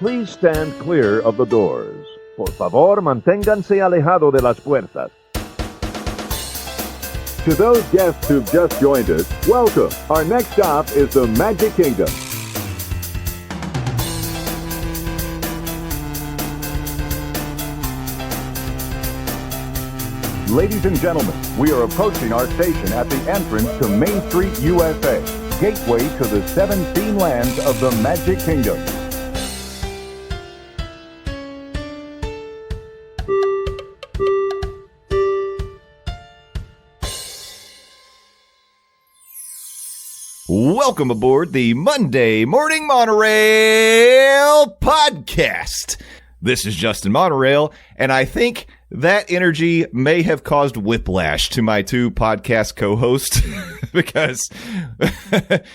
please stand clear of the doors. Por favor, manténganse alejado de las puertas. To those guests who've just joined us, welcome. Our next stop is the Magic Kingdom. Ladies and gentlemen, we are approaching our station at the entrance to Main Street, USA, gateway to the 7 scene lands of the Magic Kingdom. Welcome aboard the Monday Morning Monorail podcast. This is Justin Monorail, and I think that energy may have caused whiplash to my two podcast co-hosts because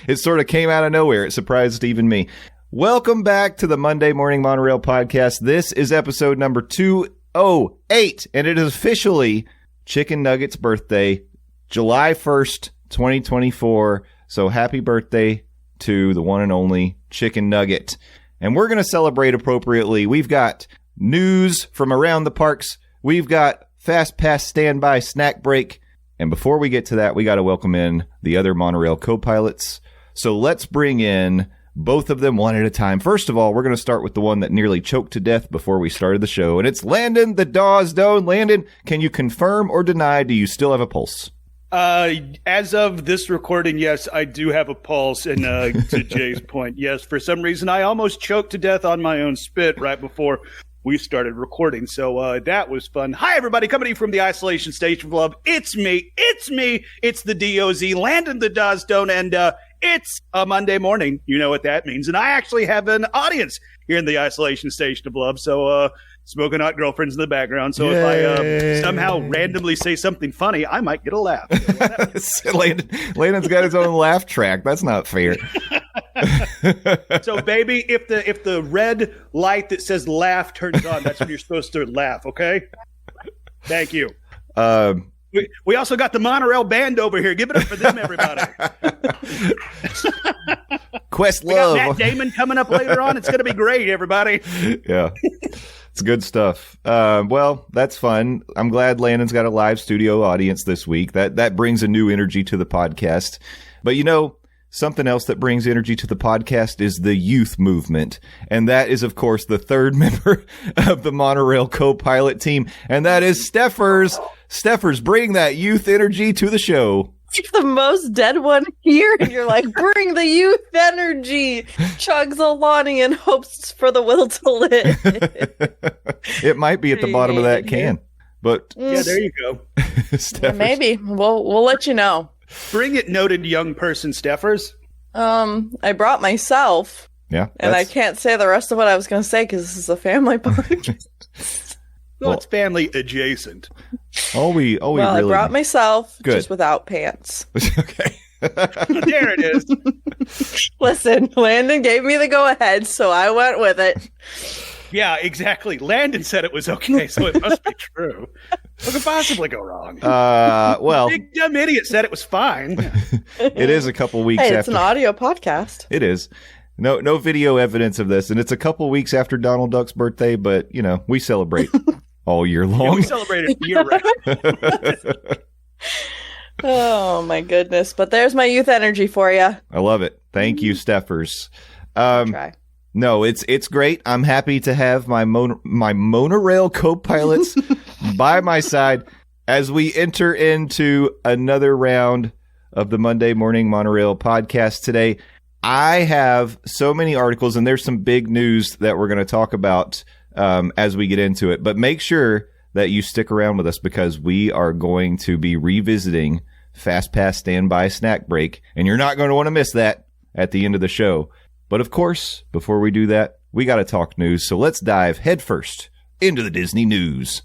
it sort of came out of nowhere. It surprised even me. Welcome back to the Monday Morning Monorail podcast. This is episode number 208, and it is officially Chicken Nugget's birthday, July 1st, 2024. So happy birthday to the one and only Chicken Nugget. And we're going to celebrate appropriately. We've got news from around the parks. We've got FastPass standby snack break. And before we get to that, we got to welcome in the other monorail co-pilots. So let's bring in both of them one at a time. First of all, we're going to start with the one that nearly choked to death before we started the show. And it's Landon, the Dawes Doan. Landon, can you confirm or deny, do you still have a pulse? As of this recording, yes, I do have a pulse. And to Jay's point, yes, for some reason, I almost choked to death on my own spit right before we started recording. So that was fun. Hi, everybody, coming to you from the Isolation Station Club. It's me. It's the DOZ, Landon the Dawes Doan, and it's a Monday morning. You know what that means. And I actually have an audience here in the Isolation Station Club. So, smoking hot girlfriends in the background. So Yay. If I somehow randomly say something funny, I might get a laugh. Landon's got his own laugh track. That's not fair. So, baby, if the red light that says laugh turns on, that's when you're supposed to laugh, okay? Thank you. We also got the Monorail Band over here. Give it up for them, everybody. Questlove. We got Matt Damon coming up later on. It's going to be great, everybody. Yeah. It's good stuff. Well, that's fun. I'm glad Landon's got a live studio audience this week. That brings a new energy to the podcast. But you know, something else that brings energy to the podcast is the youth movement. And that is, of course, the third member of the Monorail co-pilot team. And that is Stepher's. Stepher's, bring that youth energy to the show. It's the most dead one here, and you're like, bring the youth energy. Chugs Alani and hopes for the will to live. It might be at the bottom of that can, but yeah, there you go. Yeah, maybe we'll let you know. Bring it, noted young person, Steffers. I brought myself. Yeah, and I can't say the rest of what I was going to say because this is a family podcast. Well, it's family adjacent. We really I brought myself, Good. Just without pants. Okay. There it is. Listen, Landon gave me the go-ahead, so I went with it. Yeah, exactly. Landon said it was okay, so it must be true. What could possibly go wrong? Well, big dumb idiot said it was fine. It is a couple weeks hey, after. It's an audio podcast. It is. No video evidence of this, and it's a couple weeks after Donald Duck's birthday, but, you know, we celebrate all year long. Yeah, we celebrate it year-round. Oh, my goodness. But there's my youth energy for you. I love it. Thank you, Steffers. Try. No, it's great. I'm happy to have my monorail co-pilots by my side as we enter into another round of the Monday Morning Monorail podcast today. I have so many articles, and there's some big news that we're going to talk about as we get into it. But make sure that you stick around with us because we are going to be revisiting FastPass Standby Snack Break, and you're not going to want to miss that at the end of the show. But of course, before we do that, we got to talk news. So let's dive headfirst into the Disney news.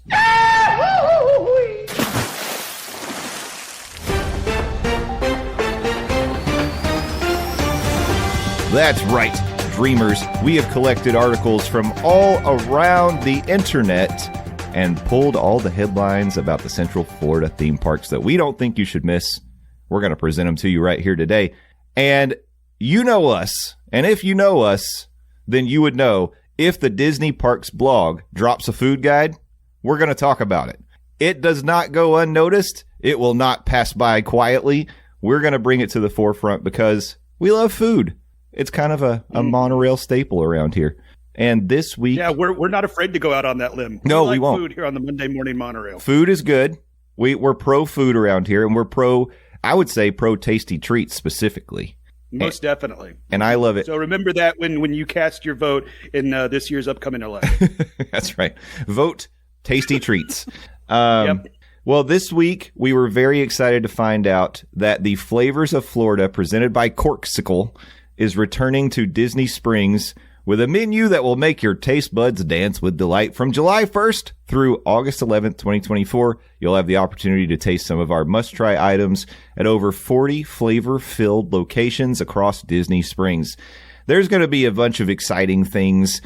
That's right, dreamers. We have collected articles from all around the internet and pulled all the headlines about the Central Florida theme parks that we don't think you should miss. We're going to present them to you right here today. And you know us. And if you know us, then you would know if the Disney Parks blog drops a food guide, we're going to talk about it. It does not go unnoticed. It will not pass by quietly. We're going to bring it to the forefront because we love food. It's kind of a monorail staple around here. And this week... Yeah, we're not afraid to go out on that limb. No, we we won't. Food here on the Monday Morning Monorail. Food is good. We're pro food around here, and we're I would say pro tasty treats specifically. Most definitely. And I love it. So remember that when you cast your vote in this year's upcoming election. That's right. Vote tasty treats. Yep. Well, this week we were very excited to find out that the Flavors of Florida presented by Corksicle is returning to Disney Springs with a menu that will make your taste buds dance with delight. From July 1st through August 11th, 2024, you'll have the opportunity to taste some of our must-try items at over 40 flavor-filled locations across Disney Springs. There's going to be a bunch of exciting things.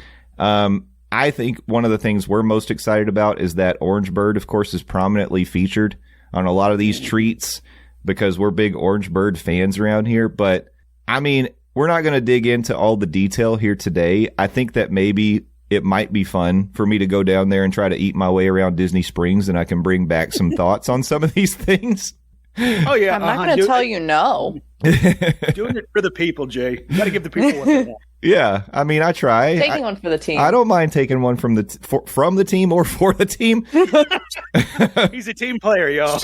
I think one of the things we're most excited about is that Orange Bird, of course, is prominently featured on a lot of these treats because we're big Orange Bird fans around here. But, I mean, we're not going to dig into all the detail here today. I think that maybe it might be fun for me to go down there and try to eat my way around Disney Springs, and I can bring back some thoughts on some of these things. Oh, yeah. I'm not going to tell you no. Doing it for the people, Jay. You got to give the people what they want. Yeah, I mean, I try. Taking one for the team. I don't mind taking one from the team or for the team. He's a team player, y'all.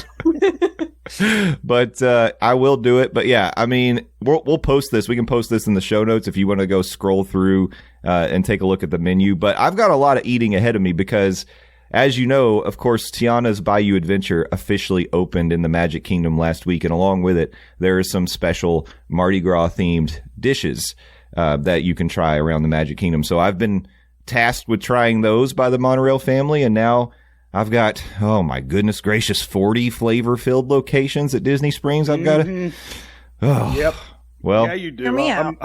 But I will do it. But yeah, I mean, we'll post this. We can post this in the show notes if you want to go scroll through and take a look at the menu. But I've got a lot of eating ahead of me because, as you know, of course, Tiana's Bayou Adventure officially opened in the Magic Kingdom last week. And along with it, there are some special Mardi Gras themed dishes that you can try around the Magic Kingdom. So I've been tasked with trying those by the Monorail family, and now I've got, oh my goodness gracious, 40 flavor-filled locations at Disney Springs. I've got to... Oh. Yep. Well, yeah, you do. Hear me out.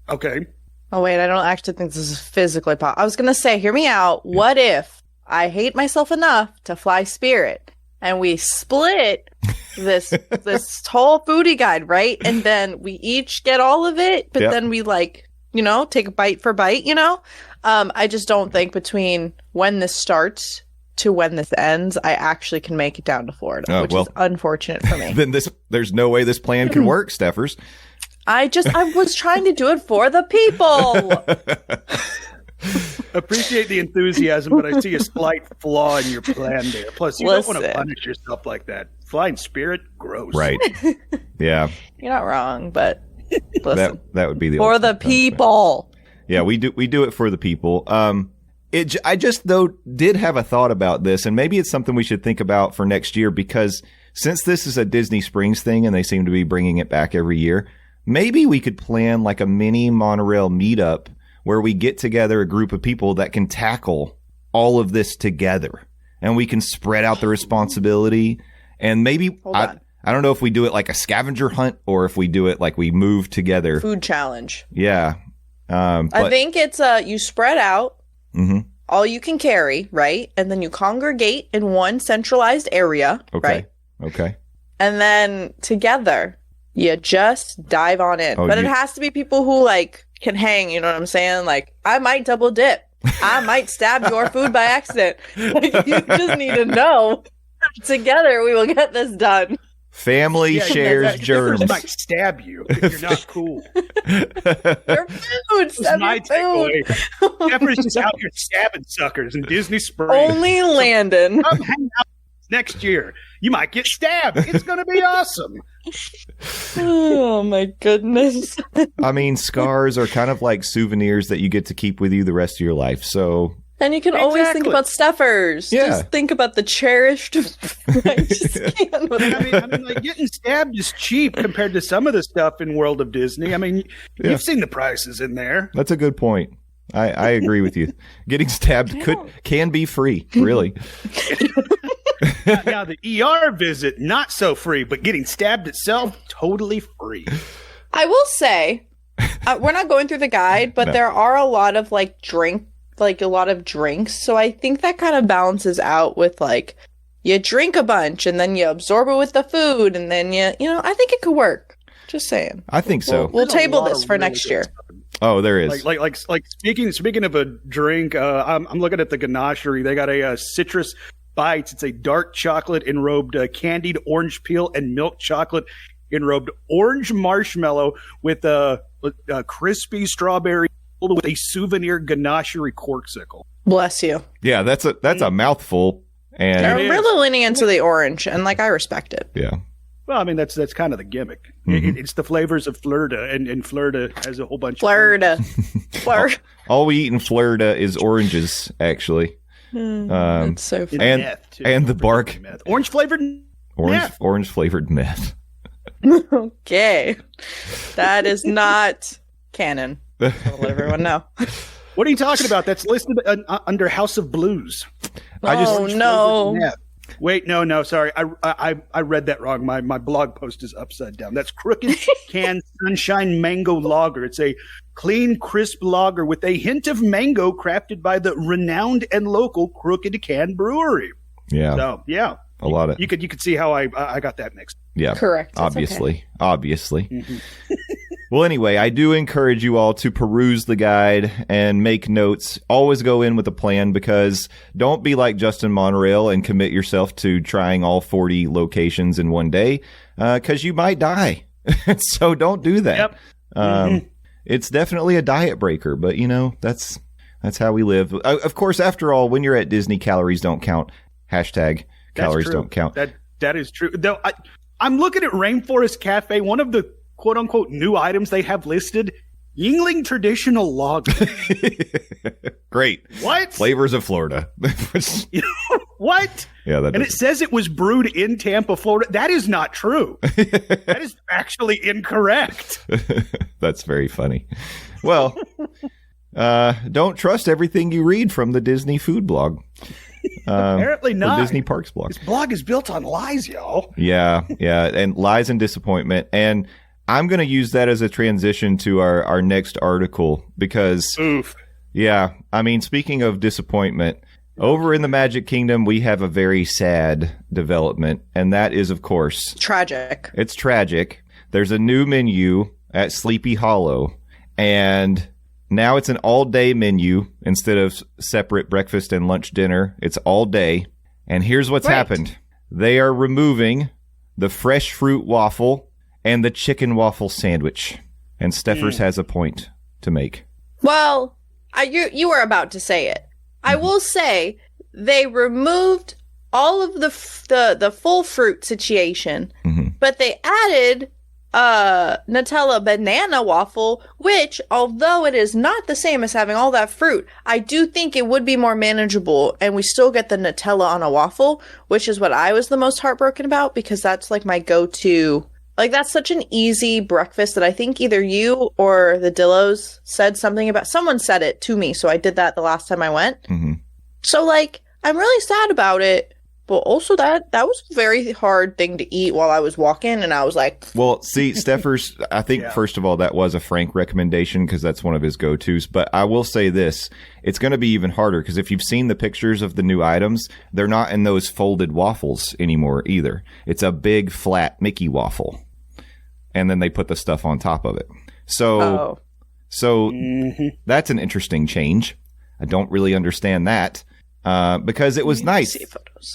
Okay. Oh, wait, I don't actually think this is physically possible. I was going to say, hear me out. What if I hate myself enough to fly Spirit and we split this whole foodie guide, right? And then we each get all of it, but then we take a bite for bite, I just don't think between when this starts to when this ends, I actually can make it down to Florida, which is unfortunate for me. Then there's no way this plan can work, Steffers. I was trying to do it for the people. Appreciate the enthusiasm, but I see a slight flaw in your plan there. Plus, you don't want to punish yourself like that. Flying Spirit, gross. Right. Yeah. You're not wrong, but listen. That would be the for the people. Yeah, we do it for the people. I just though did have a thought about this, and maybe it's something we should think about for next year, because since this is a Disney Springs thing and they seem to be bringing it back every year, maybe we could plan like a mini monorail meetup where we get together a group of people that can tackle all of this together, and we can spread out the responsibility. And maybe I don't know if we do it like a scavenger hunt or if we do it like we move together. Food challenge. Yeah. I think it's you spread out all you can carry, right? And then you congregate in one centralized area, right? Okay. And then together you just dive on in. But it has to be people who can hang, you know what I'm saying? Like, I might double dip. I might stab your food by accident. You just need to know. Together we will get this done. Family shares germs. Might stab you if you're not cool. Your food, stab your food. Pepper's just out here stabbing suckers in Disney Springs. Only Landon. Come hang out next year. You might get stabbed. It's going to be awesome. Oh my goodness. I mean, scars are kind of like souvenirs that you get to keep with you the rest of your life. So. And you can always think about Steffers. Yeah. Just think about the cherished. I mean, like, getting stabbed is cheap compared to some of the stuff in World of Disney. I mean, you've seen the prices in there. That's a good point. I agree with you. Getting stabbed can be free, really. Now, the ER visit, not so free, but getting stabbed itself, totally free. I will say, we're not going through the guide, but there are a lot of a lot of drinks. So I think that kind of balances out with you drink a bunch and then you absorb it with the food, and then I think it could work. Just saying. I think so. We'll table this for next year. Oh, there is. Like speaking of a drink, I'm looking at the ganachery. They got a citrus bites. It's a dark chocolate enrobed candied orange peel and milk chocolate enrobed orange marshmallow with a crispy strawberry with a souvenir ganachery corksicle. Bless you. Yeah, that's a mouthful. And They're really leaning into the orange, and I respect it. yeah. Well, I mean, that's kind of the gimmick. It's the flavors of Florida, and Florida has a whole bunch Florida. Florida. All we eat in Florida is oranges, actually. That's so funny. And meth, too. and the bark Orange flavored orange flavored meth. Okay. That is not canon. I'll let everyone know. What are you talking about? That's listed under House of Blues. No. Meth. Wait, no, sorry. I read that wrong. My blog post is upside down. That's Crooked Can Sunshine Mango Lager. It's a clean, crisp lager with a hint of mango crafted by the renowned and local Crooked Can Brewery. Yeah. So, yeah. A lot of You could see how I got that mixed. Yeah. Correct. That's Obviously. Well, anyway, I do encourage you all to peruse the guide and make notes. Always go in with a plan, because don't be like Justin Monorail and commit yourself to trying all 40 locations in one day, because you might die. So don't do that. Yep. It's definitely a diet breaker, but that's how we live. Of course, after all, when you're at Disney, calories don't count. Hashtag calories don't count. That is true. Though I'm looking at Rainforest Cafe. One of the quote unquote new items they have listed: Yingling traditional lager. Great. What? Flavors of Florida. What? Yeah, and it says it was brewed in Tampa, Florida. That is not true. That is actually incorrect. That's very funny. Well, don't trust everything you read from the Disney food blog. Apparently not. The Disney Parks blog. This blog is built on lies, y'all. Yeah, and lies and disappointment. And I'm going to use that as a transition to our next article, because, Oof. Yeah, I mean, speaking of disappointment, over in the Magic Kingdom, we have a very sad development, and that is, of course, Tragic. It's tragic. There's a new menu at Sleepy Hollow, and now it's an all-day menu instead of separate breakfast and lunch dinner. It's all day. And here's what's happened. They are removing the fresh fruit waffle and the chicken waffle sandwich. And Steffers has a point to make. Well, you were about to say it. I will say they removed all of the full fruit situation, but they added Nutella banana waffle, which, although it is not the same as having all that fruit, I do think it would be more manageable, and we still get the Nutella on a waffle, which is what I was the most heartbroken about, because that's like my go-to. Like, that's such an easy breakfast that I think either you or the Dillos said something about. Someone said it to me, so I did that the last time I went. So, like, I'm really sad about it. But also that was a very hard thing to eat while I was walking, and I was like... Well, see, Steffers, I think, first of all, that was a Frank recommendation, because that's one of his go-tos. But I will say this, it's going to be even harder, because if you've seen the pictures of the new items, they're not in those folded waffles anymore either. It's a big, flat Mickey waffle. And then they put the stuff on top of it. So that's an interesting change. I don't really understand that. Because it was nice.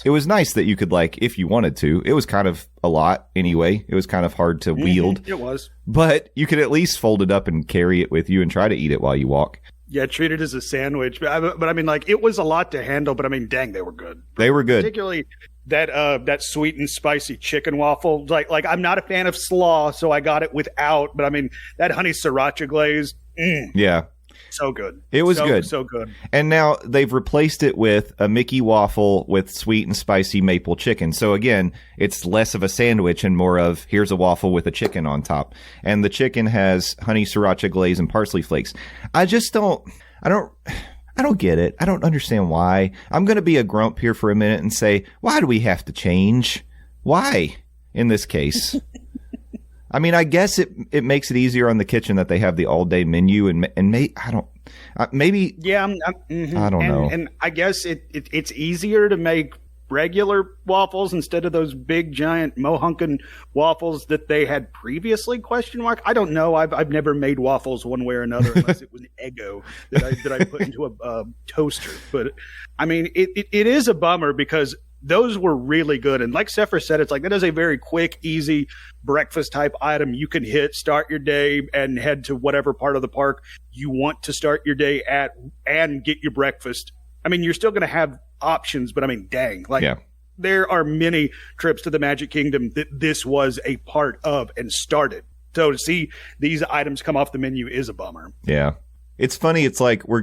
It was nice that you could, like, if you wanted to. It was kind of a lot anyway. It was kind of hard to wield. It was. But you could at least fold it up and carry it with you and try to eat it while you walk. Yeah, treat it as a sandwich. But I mean, like, it was a lot to handle, but I mean, dang, they were good. They were good. Particularly that sweet and spicy chicken waffle. Like I'm not a fan of slaw, so I got it without. But I mean, that honey sriracha glaze. Yeah. So good. It was good. So good. And now they've replaced it with a Mickey waffle with sweet and spicy maple chicken. So again, it's less of a sandwich and more of, here's a waffle with a chicken on top. And the chicken has honey sriracha glaze and parsley flakes. I don't get it. I don't understand why. I'm going to be a grump here for a minute and say, why do we have to change? Why in this case? I mean, I guess it makes it easier on the kitchen that they have the all day menu and maybe. Yeah, I don't know. And I guess it's easier to make regular waffles instead of those big giant mohunkin waffles that they had previously? Question mark. I don't know. I've never made waffles one way or another unless it was an Eggo that I put into a toaster. But I mean, it is a bummer because those were really good. And like Stepher said, it's like that is a very quick, easy breakfast type item. You can hit, start your day, and head to whatever part of the park you want to start your day at and get your breakfast. I mean, you're still going to have options, but I mean, dang, like there are many trips to the Magic Kingdom that this was a part of and started. So to see these items come off the menu is a bummer. Yeah. It's funny. It's like we're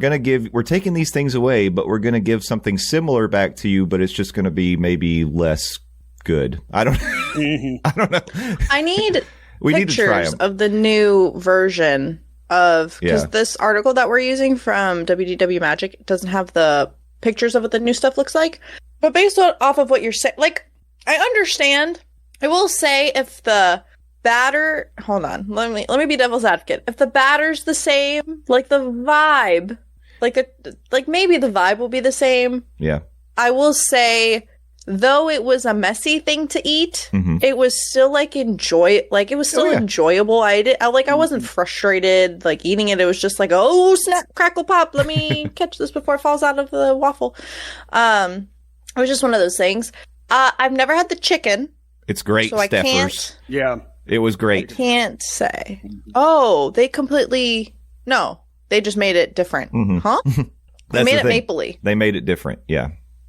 taking these things away, but we're going to give something similar back to you, but it's just going to be maybe less good. I don't know. I need we need to try pictures them. of the new version of, because this article that we're using from WDW Magic doesn't have the pictures of what the new stuff looks like. But based off of what you're saying, like, I understand. I will say if the batter, hold on, let me be devil's advocate. If the batter's the same, like the vibe, like maybe the vibe will be the same. Yeah. I will say, though it was a messy thing to eat, it was still enjoyable. I wasn't frustrated like eating it. It was just like, oh snap, crackle pop, let me catch this before it falls out of the waffle. It was just one of those things. I've never had the chicken. It's great, so Steffers. Yeah. It was great. I can't say. Oh, they just made it different. Huh? They made it mapley. They made it different, yeah.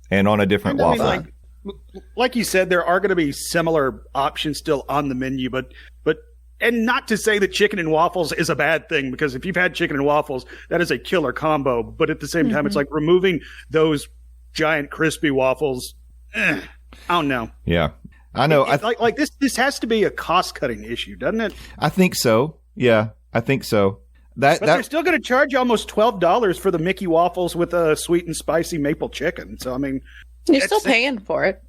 And on a different waffle. Like you said, there are going to be similar options still on the menu, but and not to say that chicken and waffles is a bad thing, because if you've had chicken and waffles, that is a killer combo. But at the same time, it's like removing those giant crispy waffles. I don't know. Yeah, I know. Like this has to be a cost cutting issue, doesn't it? I think so. Yeah, I think so. But they're still going to charge you almost $12 for the Mickey waffles with a sweet and spicy maple chicken. So I mean, you're still paying for it.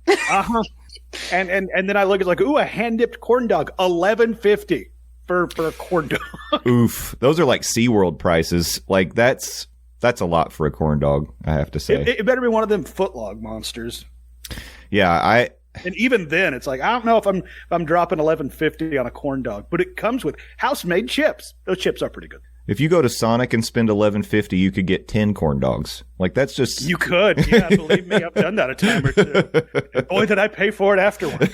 And then I look at like, ooh, a hand dipped corn dog, $11.50 for a corn dog. Oof, those are like SeaWorld prices. Like that's a lot for a corn dog, I have to say. It better be one of them footlog monsters. Yeah, and even then, it's like I don't know if I'm dropping $11.50 on a corn dog, but it comes with house-made chips. Those chips are pretty good. If you go to Sonic and spend $11.50, you could get 10 corn dogs. Like that's just you could. Yeah, believe me, I've done that a time or two. And boy, did I pay for it afterwards.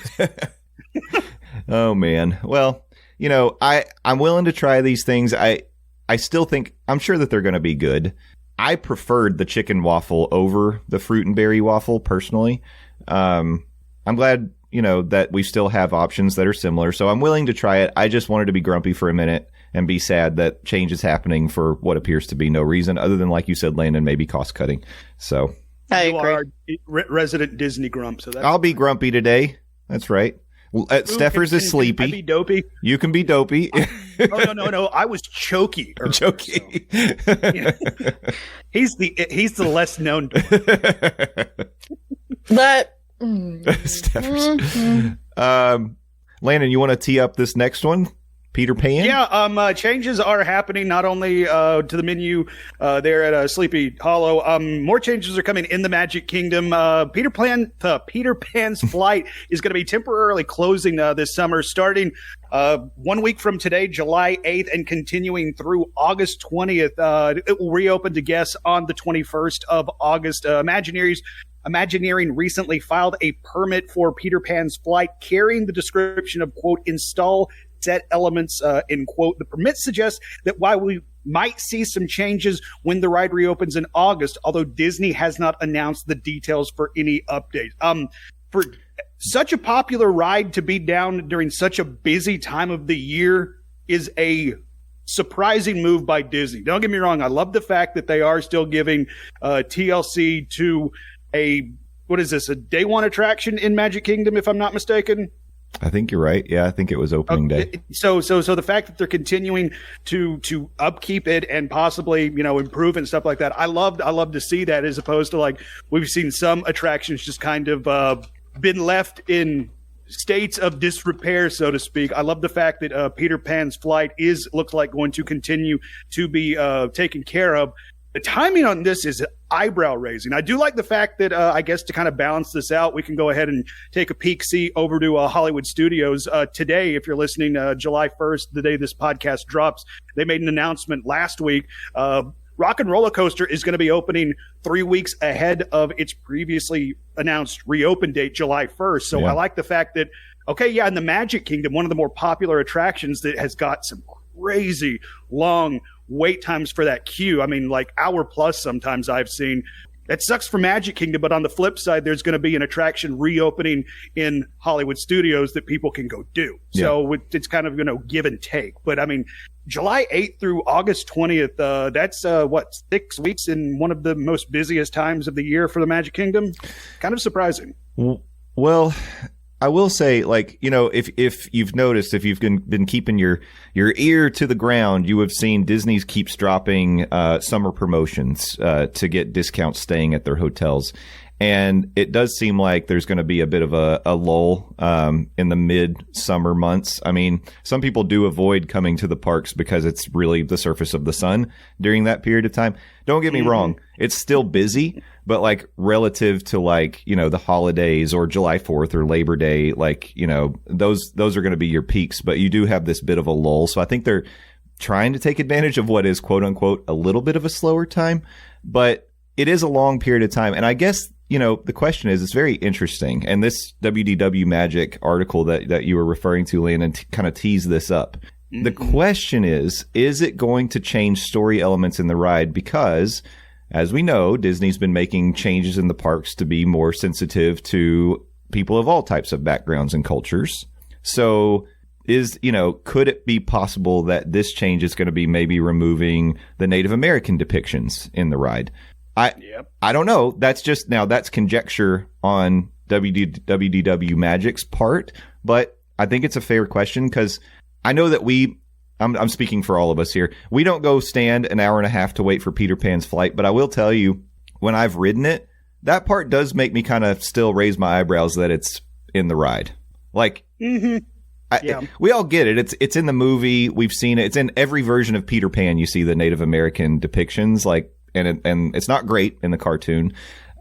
Oh man. Well, you know, I'm willing to try these things. I still think I'm sure that they're going to be good. I preferred the chicken waffle over the fruit and berry waffle personally. I'm glad, you know, that we still have options that are similar. So I'm willing to try it. I just wanted to be grumpy for a minute and be sad that change is happening for what appears to be no reason other than, like you said, Landon, maybe cost cutting. So I agree. agree. You are resident Disney grump. So I'll be grumpy today. That's right. Steffers is sleepy. Can I be dopey? You can be dopey. No. I was chokey. Chokey. So, yeah. He's the less known. But Steffers. Landon, you want to tee up this next one? Peter Pan? Yeah, changes are happening not only to the menu there at Sleepy Hollow. More changes are coming in the Magic Kingdom. Peter Pan's flight is going to be temporarily closing this summer, starting 1 week from today, July 8th, and continuing through August 20th. It will reopen to guests on the 21st of August. Imagineering recently filed a permit for Peter Pan's flight carrying the description of, quote, install set elements, end quote. The permit suggests that while we might see some changes when the ride reopens in August, although Disney has not announced the details for any updates. For such a popular ride to be down during such a busy time of the year is a surprising move by Disney. Don't get me wrong. I love the fact that they are still giving TLC to a day one attraction in Magic Kingdom, if I'm not mistaken. I think you're right. Yeah, I think it was opening day. So the fact that they're continuing to upkeep it and possibly, you know, improve and stuff like that, I love to see that, as opposed to like we've seen some attractions just kind of been left in states of disrepair, so to speak. I love the fact that Peter Pan's flight looks like going to continue to be taken care of. the timing on this is eyebrow raising. I do like the fact that I guess to kind of balance this out, we can go ahead and take a peek see over to Hollywood Studios today. If you're listening, July 1st, the day this podcast drops, they made an announcement last week. Rock and Roller Coaster is going to be opening 3 weeks ahead of its previously announced reopen date, July 1st. So I like the fact that, in the Magic Kingdom, one of the more popular attractions that has got some crazy long wait times for that queue. I mean, like hour plus sometimes I've seen. That sucks for Magic Kingdom, but on the flip side, there's going to be an attraction reopening in Hollywood Studios that people can go do. Yeah. So it's kind of, give and take. But I mean, July 8th through August 20th, that's 6 weeks in one of the most busiest times of the year for the Magic Kingdom. Kind of surprising. Well, I will say, if you've noticed, if you've been keeping your ear to the ground, you have seen Disney's keeps dropping summer promotions to get discounts staying at their hotels. And it does seem like there's going to be a bit of a lull in the mid-summer months. I mean, some people do avoid coming to the parks because it's really the surface of the sun during that period of time. Don't get me wrong. It's still busy, but relative to the holidays or July 4th or Labor Day, those are going to be your peaks, but you do have this bit of a lull. So I think they're trying to take advantage of what is quote unquote a little bit of a slower time, but it is a long period of time. And I guess, the question is, it's very interesting. And this WDW Magic article that you were referring to, Landon, kind of teased this up. Mm-hmm. The question is it going to change story elements in the ride? Because, as we know, Disney's been making changes in the parks to be more sensitive to people of all types of backgrounds and cultures. So could it be possible that this change is going to be maybe removing the Native American depictions in the ride? I don't know. That's conjecture on WDW Magic's part, but I think it's a fair question because I know that I'm speaking for all of us here. We don't go stand an hour and a half to wait for Peter Pan's flight, but I will tell you, when I've ridden it, that part does make me kind of still raise my eyebrows that it's in the ride. We all get it. It's in the movie. We've seen it. It's in every version of Peter Pan. You see the Native American depictions, and it's not great in the cartoon,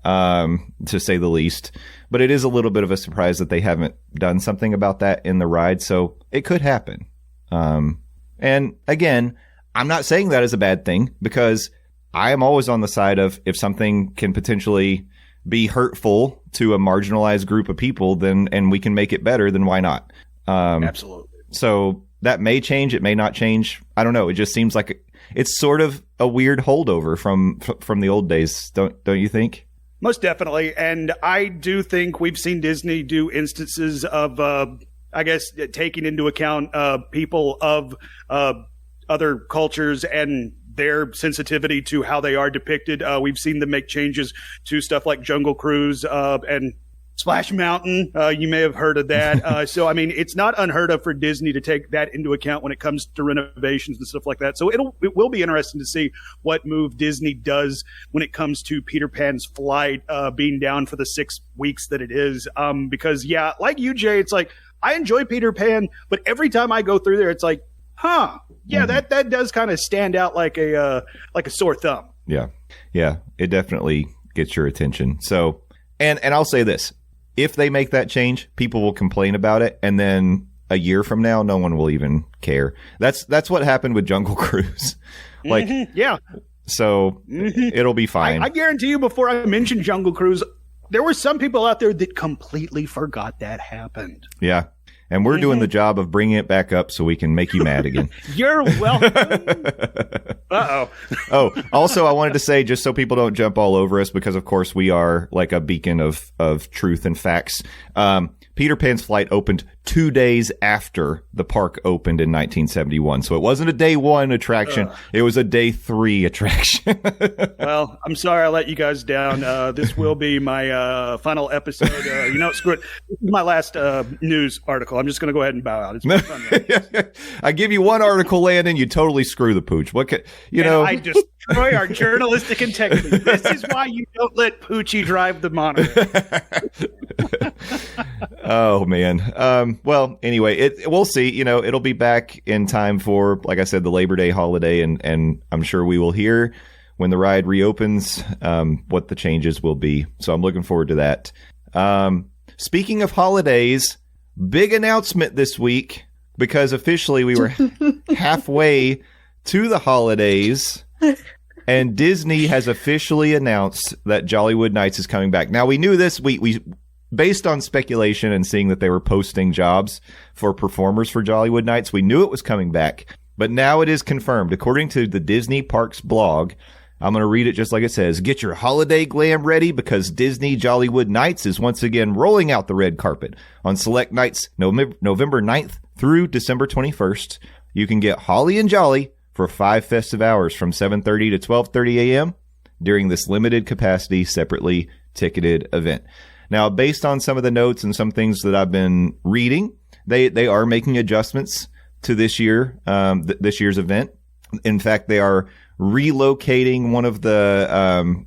to say the least. But it is a little bit of a surprise that they haven't done something about that in the ride. So it could happen. And again, I'm not saying that is a bad thing, because I am always on the side of, if something can potentially be hurtful to a marginalized group of people, and we can make it better, then why not? Absolutely. So that may change. It may not change. I don't know. It just seems like it's sort of a weird holdover from the old days. Don't you think? Most definitely. And I do think we've seen Disney do instances of, taking into account people of other cultures and their sensitivity to how they are depicted. We've seen them make changes to stuff like Jungle Cruise and Splash Mountain. You may have heard of that. So, I mean, it's not unheard of for Disney to take that into account when it comes to renovations and stuff like that. So it will be interesting to see what move Disney does when it comes to Peter Pan's flight being down for the 6 weeks that it is. Because, like you, Jay, it's like, I enjoy Peter Pan, but every time I go through there, it's like, that does kind of stand out like a sore thumb. Yeah. It definitely gets your attention. So, and I'll say this. If they make that change, people will complain about it, and then a year from now, no one will even care. That's what happened with Jungle Cruise. So it'll be fine. I guarantee you, before I mentioned Jungle Cruise, there were some people out there that completely forgot that happened. Yeah. And we're doing the job of bringing it back up so we can make you mad again. You're welcome. Oh, also, I wanted to say, just so people don't jump all over us, because, of course, we are like a beacon of truth and facts. Peter Pan's flight opened 2 days after the park opened in 1971. So it wasn't a day one attraction. It was a day 3 attraction. Well, I'm sorry I let you guys down. This will be my final episode. Screw it. This is my last news article. I'm just going to go ahead and bow out. It's been fun, right? I give you one article, Landon, you totally screw the pooch. I destroy our journalistic integrity. This is why you don't let Poochie drive the monorail. Oh, man. Well, anyway, we'll see. It'll be back in time for, like I said, the Labor Day holiday, and I'm sure we will hear when the ride reopens, what the changes will be. So I'm looking forward to that. Speaking of holidays, big announcement this week, because officially we were halfway to the holidays, and Disney has officially announced that Jollywood Nights is coming back. Now, we knew this. We based on speculation and seeing that they were posting jobs for performers for Jollywood Nights, we knew it was coming back. But now it is confirmed. According to the Disney Parks blog, I'm going to read it just like it says. Get your holiday glam ready, because Disney Jollywood Nights is once again rolling out the red carpet. On select nights November 9th through December 21st, you can get holly and jolly for 5 festive hours from 7:30 to 12:30 a.m. during this limited capacity, separately ticketed event. Now, based on some of the notes and some things that I've been reading, they are making adjustments to this year's event. In fact, they are relocating one of the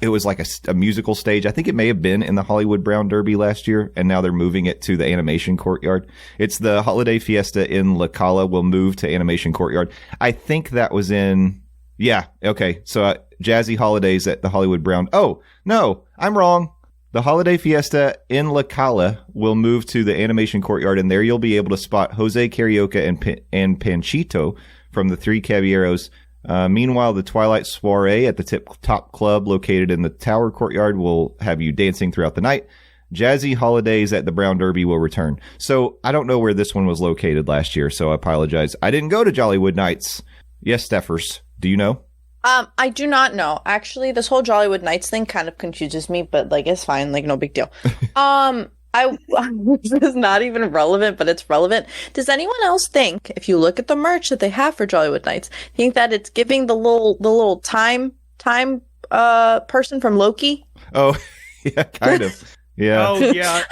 it was like a musical stage. I think it may have been in the Hollywood Brown Derby last year, and now they're moving it to the Animation Courtyard. It's the Holiday Fiesta in La Cala will move to Animation Courtyard. I think that was in... Yeah, okay. So Jazzy Holidays at the Hollywood Brown... Oh, no, I'm wrong. The Holiday Fiesta in La Cala will move to the Animation Courtyard, and there you'll be able to spot Jose Carioca and Panchito from the Three Caballeros. Meanwhile, the Twilight Soiree at the Tip Top Club located in the Tower Courtyard will have you dancing throughout the night. Jazzy Holidays at the Brown Derby will return. So I don't know where this one was located last year, so I apologize. I didn't go to Jollywood Nights. Yes, Steffers, do you know? I do not know. Actually, this whole Jollywood Nights thing kind of confuses me, but like it's fine, like no big deal. This is not even relevant, but it's relevant. Does anyone else think, if you look at the merch that they have for Jollywood Nights, think that it's giving the little time person from Loki? Oh, yeah, kind of. Yeah. Oh, yeah.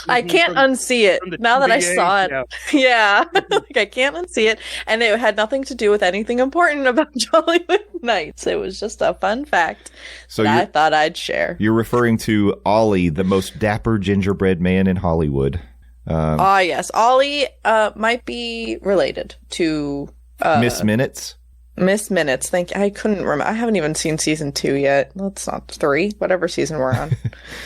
I can't unsee it now that I saw it. Yeah. Like, I can't unsee it. And it had nothing to do with anything important about Jollywood Nights. It was just a fun fact that I thought I'd share. You're referring to Ollie, the most dapper gingerbread man in Hollywood. Yes. Ollie might be related to... Miss Minutes? Miss Minutes. I couldn't remember. I haven't even seen season 2 yet. That's not 3, whatever season we're on.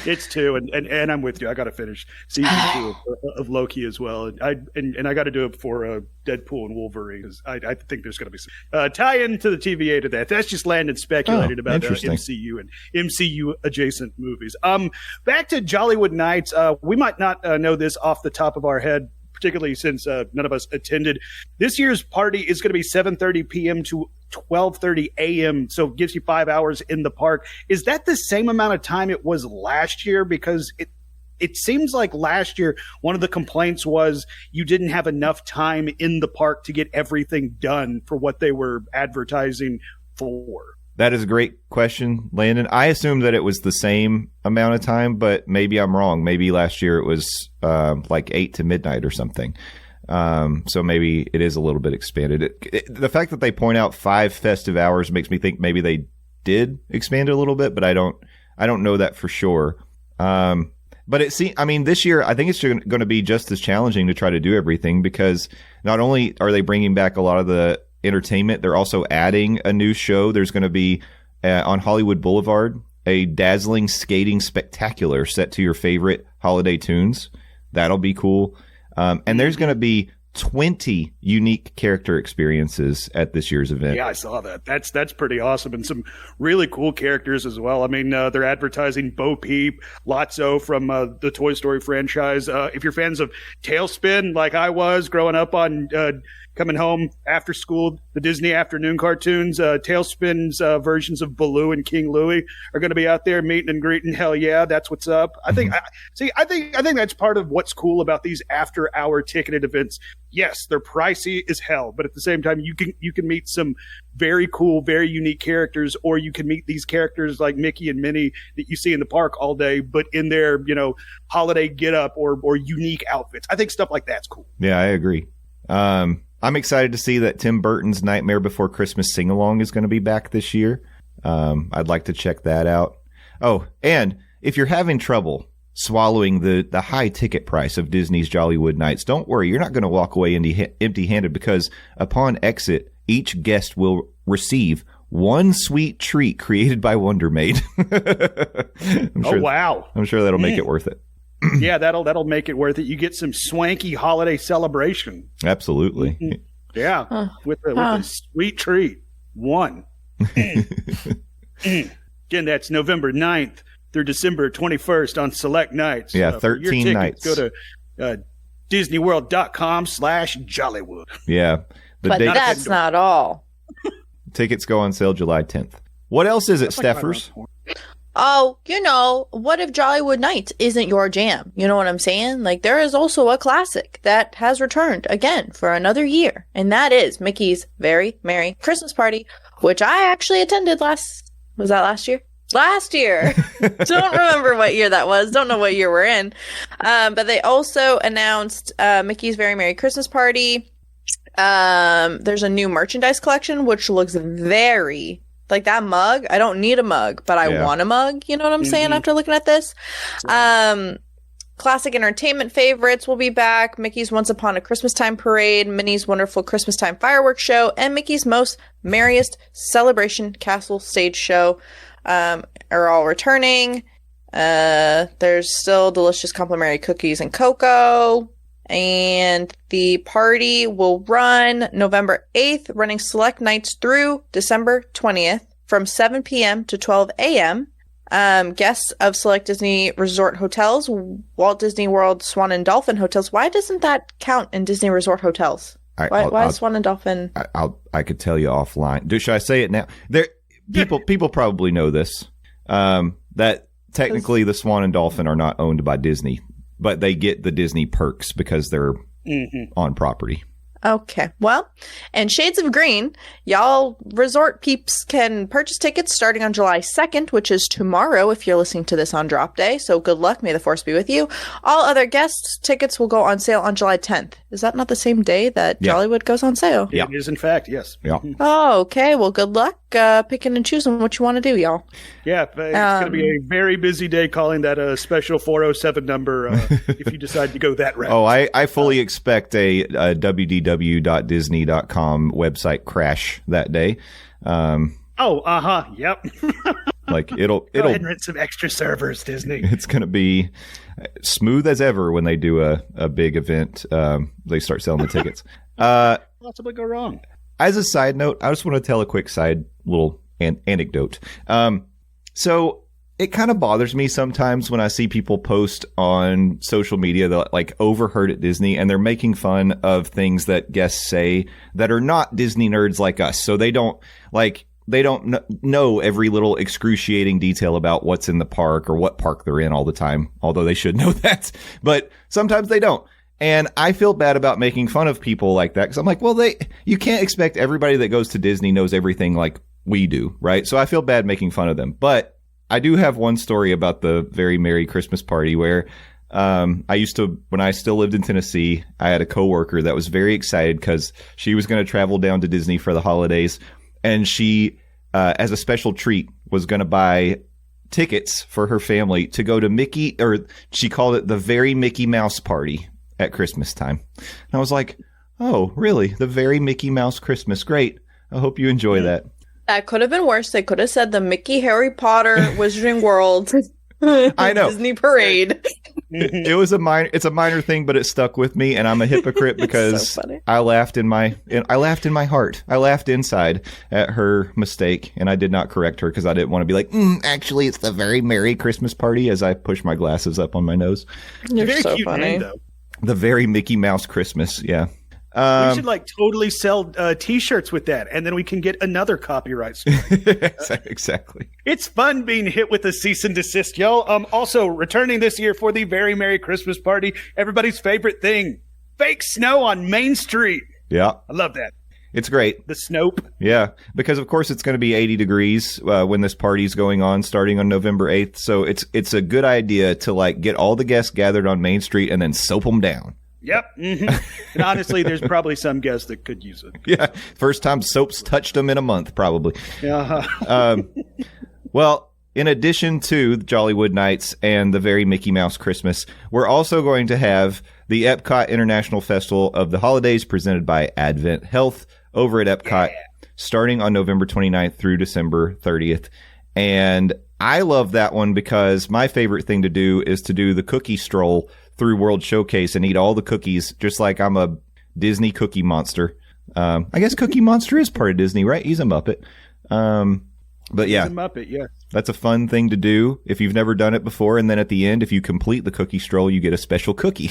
It's 2, and I'm with you. I got to finish season 2 of Loki as well. And I got to do it for Deadpool and Wolverine, because I think there's going to be some tie-in to the TVA to that. That's just Landon speculated about MCU and MCU adjacent movies. Back to Jollywood Nights. We might not know this off the top of our head, particularly since none of us attended. This year's party is going to be 7:30 p.m. to 12:30 a.m., so it gives you 5 hours in the park. Is that the same amount of time it was last year? Because it seems like last year one of the complaints was you didn't have enough time in the park to get everything done for what they were advertising for. That is a great question, Landon. I assumed that it was the same amount of time, but maybe I'm wrong. Maybe last year it was like 8 to midnight or something. So maybe it is a little bit expanded. The fact that they point out 5 festive hours makes me think maybe they did expand it a little bit, but I don't know that for sure. But this year I think it's going to be just as challenging to try to do everything, because not only are they bringing back a lot of the entertainment, they're also adding a new show. There's going to be on Hollywood Boulevard a dazzling skating spectacular set to your favorite holiday tunes. That'll be cool. And there's going to be 20 unique character experiences at this year's event. Yeah, I saw that. That's pretty awesome, and some really cool characters as well. I mean, they're advertising Bo Peep, Lotso from the Toy Story franchise. If you're fans of Tailspin, like I was growing up on coming home after school, the Disney afternoon cartoons, Tailspin's versions of Baloo and King Louie are going to be out there meeting and greeting. Hell yeah, that's what's up. I think that's part of what's cool about these after-hour ticketed events. Yes, they're pricey as hell, but at the same time, you can meet some very cool, very unique characters, or you can meet these characters like Mickey and Minnie that you see in the park all day, but in their holiday get-up or unique outfits. I think stuff like that's cool. Yeah, I agree. I'm excited to see that Tim Burton's Nightmare Before Christmas sing-along is going to be back this year. I'd like to check that out. Oh, and if you're having trouble swallowing the high ticket price of Disney's Jollywood Nights, don't worry. You're not going to walk away empty-handed, because upon exit, each guest will receive one sweet treat created by Wonder Maid. Wow. I'm sure that'll make it worth it. Yeah, that'll make it worth it. You get some swanky holiday celebration. Absolutely. Yeah, with a sweet treat. One. Again, that's November 9th through December 21st on select nights. Yeah, 13 nights. Go to DisneyWorld.com/Jollywood. Yeah. But that's not all. Tickets go on sale July 10th. What else is it, Steffers? Oh, what if Jollywood Nights isn't your jam? You know what I'm saying? Like, there is also a classic that has returned again for another year, and that is Mickey's Very Merry Christmas Party, which I actually attended was that last year? Last year. Don't remember what year that was. Don't know what year we're in. But they also announced Mickey's Very Merry Christmas Party. There's a new merchandise collection, which looks very like that mug. I don't need a mug, but I want a mug. You know what I'm saying? After looking at this, classic entertainment favorites will be back. Mickey's Once Upon a Christmas Time Parade, Minnie's Wonderful Christmas Time Fireworks Show, and Mickey's Most Merriest Celebration Castle Stage Show are all returning. There's still delicious complimentary cookies and cocoa. And the party will run November 8th, running select nights through December 20th from 7 p.m. to 12 a.m. Guests of select Disney Resort hotels, Walt Disney World, Swan and Dolphin hotels. Why doesn't that count in Disney Resort hotels? Why is Swan and Dolphin? I could tell you offline. Should I say it now? People probably know this. That technically the Swan and Dolphin are not owned by Disney, but they get the Disney perks because they're on property. Okay. Well, and Shades of Green, y'all resort peeps can purchase tickets starting on July 2nd, which is tomorrow if you're listening to this on drop day. So good luck. May the force be with you. All other guests' tickets will go on sale on July 10th. Is that not the same day that Jollywood goes on sale? Yeah. It is, in fact, yes. Yeah. Oh, okay. Well, good luck picking and choosing what you want to do, y'all. Yeah, it's going to be a very busy day calling that a special 407 number if you decide to go that route. Oh, I fully expect a www.disney.com website crash that day. Yep. Like it'll go ahead and rent some extra servers, Disney. It's going to be smooth as ever when they do a big event. They start selling the tickets. Possibly go wrong. As a side note, I just want to tell a quick side little anecdote. So it kind of bothers me sometimes when I see people post on social media that like overheard at Disney and they're making fun of things that guests say that are not Disney nerds like us. So they don't know every little excruciating detail about what's in the park or what park they're in all the time, although they should know that. But sometimes they don't. And I feel bad about making fun of people like that because I'm like, well, you can't expect everybody that goes to Disney knows everything like we do, right? So I feel bad making fun of them. But I do have one story about the Very Merry Christmas Party where when I still lived in Tennessee, I had a coworker that was very excited because she was going to travel down to Disney for the holidays. And she, as a special treat, was going to buy tickets for her family to go to Mickey, or she called it the Very Mickey Mouse Party at Christmas time. And I was like, oh, really? The Very Mickey Mouse Christmas. Great. I hope you enjoy that. That could have been worse. They could have said the Mickey Harry Potter Wizarding World I know. Disney Parade. It's a minor thing, but it stuck with me, and I'm a hypocrite because so I laughed in my heart. I laughed inside at her mistake, and I did not correct her because I didn't want to be like, actually, it's the Very Merry Christmas Party as I push my glasses up on my nose. You're very so cute funny. name, though. The Very Mickey Mouse Christmas, yeah. We should totally sell T-shirts with that, and then we can get another copyright strike. Exactly. It's fun being hit with a cease and desist, yo. Also, returning this year for the Very Merry Christmas Party, everybody's favorite thing, fake snow on Main Street. Yeah. I love that. It's great. The Snope. Yeah, because of course it's going to be 80 degrees when this party's going on starting on November 8th. So it's a good idea to get all the guests gathered on Main Street and then soap them down. Yep. Mm-hmm. And honestly, there's probably some guests that could use it. Yeah. First time soap's touched them in a month, probably. Well, in addition to the Jollywood Nights and the Very Mickey Mouse Christmas, we're also going to have the Epcot International Festival of the Holidays presented by Advent Health over at Epcot starting on November 29th through December 30th. And I love that one because my favorite thing to do is to do the cookie stroll through World Showcase and eat all the cookies, just like I'm a Disney cookie monster. I guess Cookie Monster is part of Disney, right? He's a Muppet. But yeah, He's a Muppet, yeah. That's a fun thing to do if you've never done it before. And then at the end, if you complete the cookie stroll, you get a special cookie.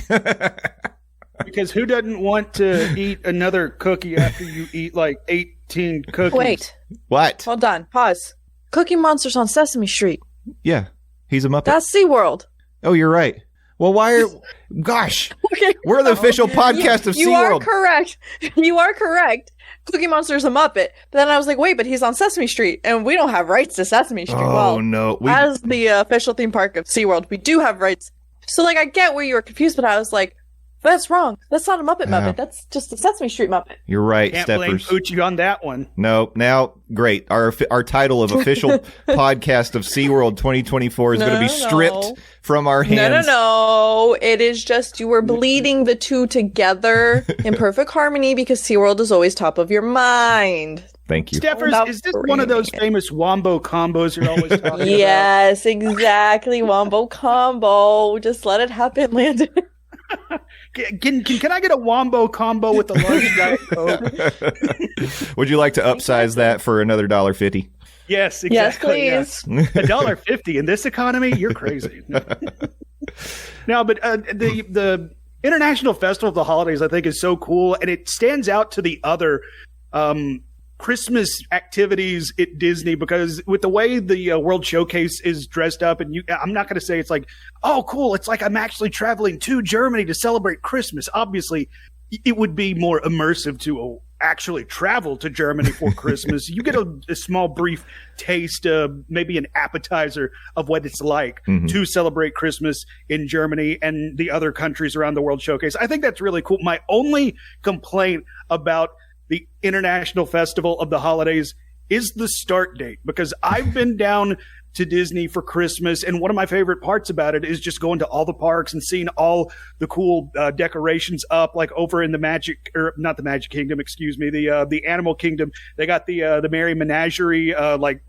Because who doesn't want to eat another cookie after you eat like 18 cookies? Wait, What? hold on, pause. Cookie Monster's on Sesame Street. Yeah, he's a Muppet. That's SeaWorld. Oh, you're right. Well, why are... Gosh, Okay. we're the official podcast of You are SeaWorld. correct. You are correct. Cookie Monster's a Muppet. But then I was like, wait, but he's on Sesame Street, and we don't have rights to Sesame Street. Oh, well, no. as the official theme park of SeaWorld, we do have rights. So, like, I get where you were confused, but I was like, that's wrong. That's not a Muppet Muppet. That's just a Sesame Street Muppet. You're right, Can't blame Stephers. Poochie on that one. No, now, great. Our title of official podcast of SeaWorld 2024 is going to be stripped from our hands. No. It is just you were bleeding the two together in perfect harmony because SeaWorld is always top of your mind. Thank you. Steffers, Without is this one of those bringing famous Wombo combos you're always talking about? Yes, exactly. Wombo combo. Just let it happen, Landon. Can I get a Wombo combo with a large Diet Coke? Would you like to upsize that for another $1.50? Yes, Yes, exactly. please. $1.50 in this economy? You're crazy. No, but the International Festival of the Holidays, I think, is so cool, and it stands out to the other Christmas activities at Disney because with the way the World Showcase is dressed up, and I'm not going to say it's like, oh, cool, it's like I'm actually traveling to Germany to celebrate Christmas. Obviously, it would be more immersive to actually travel to Germany for Christmas. You get a small, brief taste, maybe an appetizer of what it's like to celebrate Christmas in Germany and the other countries around the World Showcase. I think that's really cool. My only complaint about the International Festival of the Holidays is the start date, because I've been down to Disney for Christmas, and one of my favorite parts about it is just going to all the parks and seeing all the cool decorations up, like over in the not the Magic Kingdom, excuse me, the Animal Kingdom. They got the Merry Menagerie, like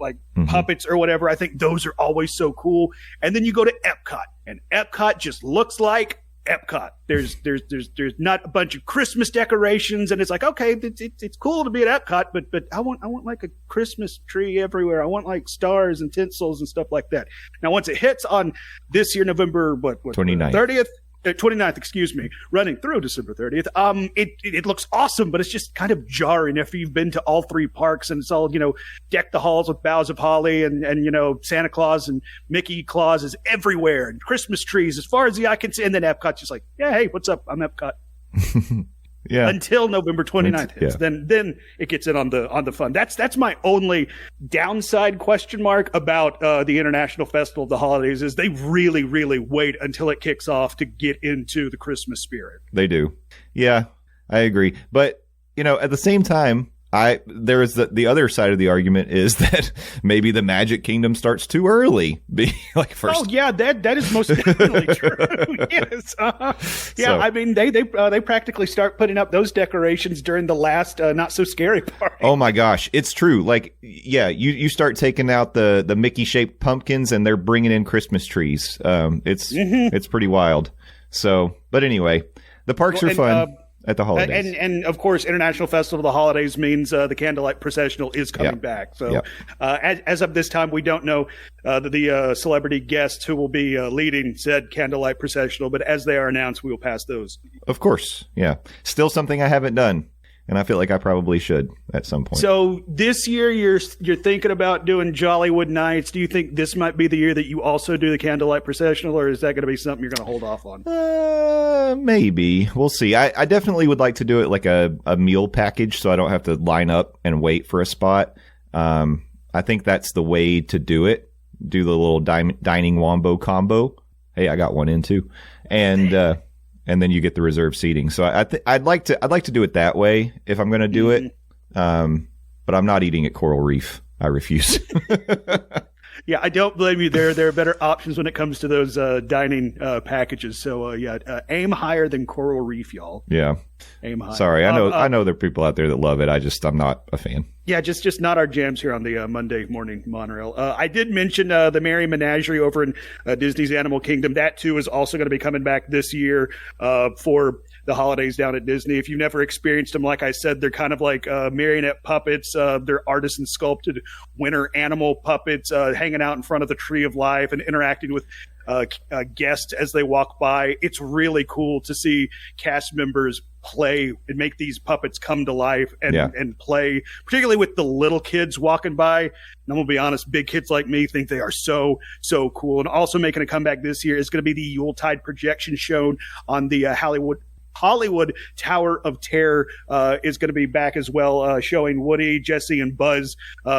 puppets or whatever. I think those are always so cool. And then you go to Epcot, and Epcot just looks like Epcot. There's not a bunch of Christmas decorations, and it's like, okay, it's cool to be at Epcot, but I want like a Christmas tree everywhere. I want like stars and tinsels and stuff like that. Now, once it hits on this year, November 29th, 29th, excuse me, running through December 30th. It looks awesome, but it's just kind of jarring if you've been to all three parks and it's all, deck the halls with boughs of holly and Santa Claus and Mickey Claus is everywhere and Christmas trees as far as the eye can see. And then Epcot's just like, yeah, hey, what's up? I'm Epcot. Yeah. Until November 29th hits. Yeah. Then it gets in on the fun. That's my only downside question mark about the International Festival of the Holidays is they really, really wait until it kicks off to get into the Christmas spirit. They do. Yeah, I agree. But, at the same time, there is the other side of the argument is that maybe the Magic Kingdom starts too early. Be like first. Oh yeah, that is most definitely true. Yes, yeah. So, I mean, they practically start putting up those decorations during the last not so scary party. Oh my gosh, it's true. Like, yeah, you start taking out the Mickey shaped pumpkins and they're bringing in Christmas trees. It's pretty wild. So, but anyway, the parks are fun. At the holidays. And of course, International Festival of the Holidays means the Candlelight Processional is coming back. So as of this time, we don't know the celebrity guests who will be leading said Candlelight Processional, but as they are announced, we will pass those. Of course, yeah. Still something I haven't done, and I feel like I probably should at some point. So this year, you're thinking about doing Jollywood Nights. Do you think this might be the year that you also do the Candlelight Processional, or is that going to be something you're going to hold off on? Maybe. We'll see. I definitely would like to do it like a meal package so I don't have to line up and wait for a spot. I think that's the way to do it. Do the little dining wombo combo. Hey, I got one in too. And then you get the reserved seating. So I'd like to do it that way if I'm going to do it. But I'm not eating at Coral Reef. I refuse. Yeah, I don't blame you. There are better options when it comes to those dining packages. So aim higher than Coral Reef, y'all. Yeah. Aim higher. Sorry, I know there are people out there that love it. I'm not a fan. Yeah, just not our jams here on the Monday morning monorail. I did mention the Merry Menagerie over in Disney's Animal Kingdom. That too is also going to be coming back this year for the holidays down at Disney. If you've never experienced them, like I said, they're kind of like marionette puppets. They're artisan sculpted winter animal puppets hanging out in front of the Tree of Life and interacting with guests as they walk by. It's really cool to see cast members play and make these puppets come to life and play, particularly with the little kids walking by. And I'm going to be honest, big kids like me think they are so cool. And also making a comeback this year is going to be the Yuletide projection shown on the Hollywood Tower of Terror is going to be back as well, showing Woody, Jesse, and Buzz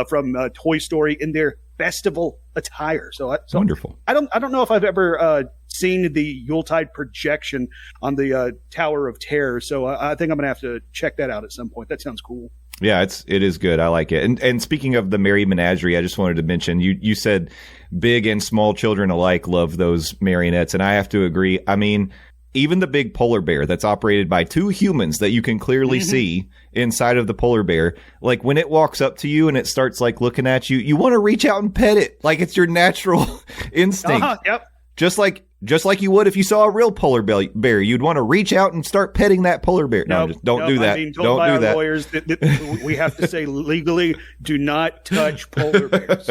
from Toy Story in their festival attire. So wonderful. I don't know if I've ever seen the Yuletide projection on the Tower of Terror. So I think I'm going to have to check that out at some point. That sounds cool. Yeah, it is good. I like it. And speaking of the Merry Menagerie, I just wanted to mention you said big and small children alike love those marionettes, and I have to agree. I mean, even the big polar bear that's operated by two humans that you can clearly see inside of the polar bear, like when it walks up to you and it starts like looking at you, you want to reach out and pet it like it's your natural instinct. Yep. Just like you would if you saw a real polar bear, you'd want to reach out and start petting that polar bear. No, just don't do that. Don't do that. Lawyers that we have to say legally, do not touch polar bears.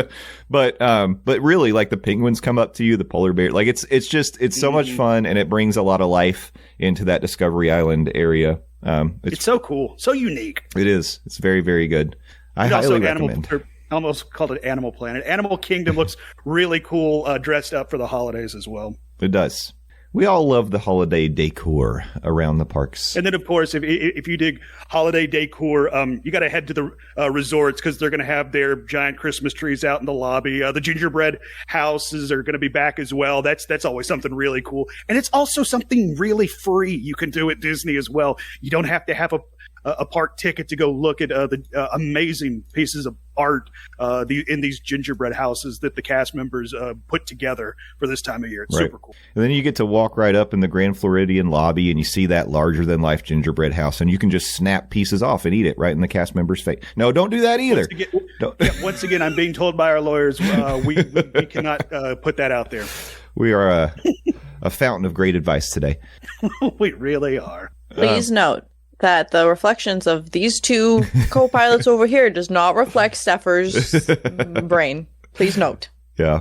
But really, like the penguins come up to you, the polar bear, like it's so much fun, and it brings a lot of life into that Discovery Island area. It's so cool, so unique. It is. It's very, very good. I highly recommend. I almost called it Animal Planet. Animal Kingdom looks really cool, dressed up for the holidays as well. It does. We all love the holiday decor around the parks. And then, of course, if you dig holiday decor, you got to head to the resorts because they're going to have their giant Christmas trees out in the lobby. The gingerbread houses are going to be back as well. That's always something really cool. And it's also something really free you can do at Disney as well. You don't have to have a park ticket to go look at the amazing pieces of art in these gingerbread houses that the cast members put together for this time of year. It's super cool. And then you get to walk right up in the Grand Floridian lobby and you see that larger-than-life gingerbread house, and you can just snap pieces off and eat it right in the cast member's face. No, don't do that either. Once again, I'm being told by our lawyers we cannot put that out there. We are a fountain of great advice today. We really are. Please note that the reflections of these two co-pilots over here does not reflect Stepher's brain. Please note. Yeah.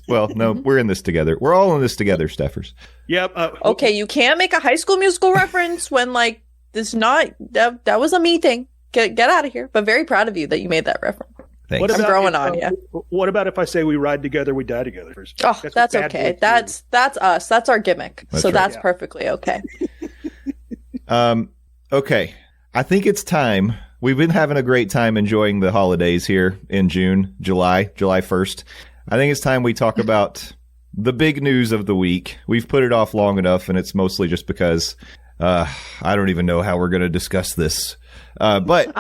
We're in this together. We're all in this together, Steffers. Yep. Okay, you can't make a High School Musical reference when, like, this not... That was a me thing. Get out of here. But very proud of you that you made that reference. Thanks. I'm growing on you. What about if I say we ride together, we die together? Oh, that's okay. That's us. That's our gimmick. That's perfectly okay. Okay, I think it's time. We've been having a great time enjoying the holidays here in July 1st. I think it's time we talk about the big news of the week. We've put it off long enough, and it's mostly just because I don't even know how we're going to discuss this. But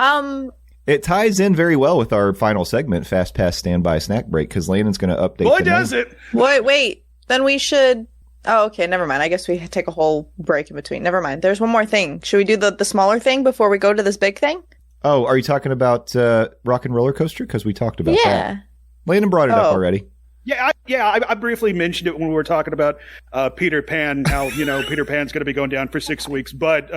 it ties in very well with our final segment, FastPass Standby Snack Break, because Landon's going to update. Boy, does it! Wait. Then we should... Oh, okay. Never mind. I guess we take a whole break in between. Never mind. There's one more thing. Should we do the smaller thing before we go to this big thing? Oh, are you talking about Rock and Roller Coaster? Because we talked about that. Landon brought it up already. Yeah, I briefly mentioned it when we were talking about Peter Pan, how, Peter Pan's going to be going down for 6 weeks. But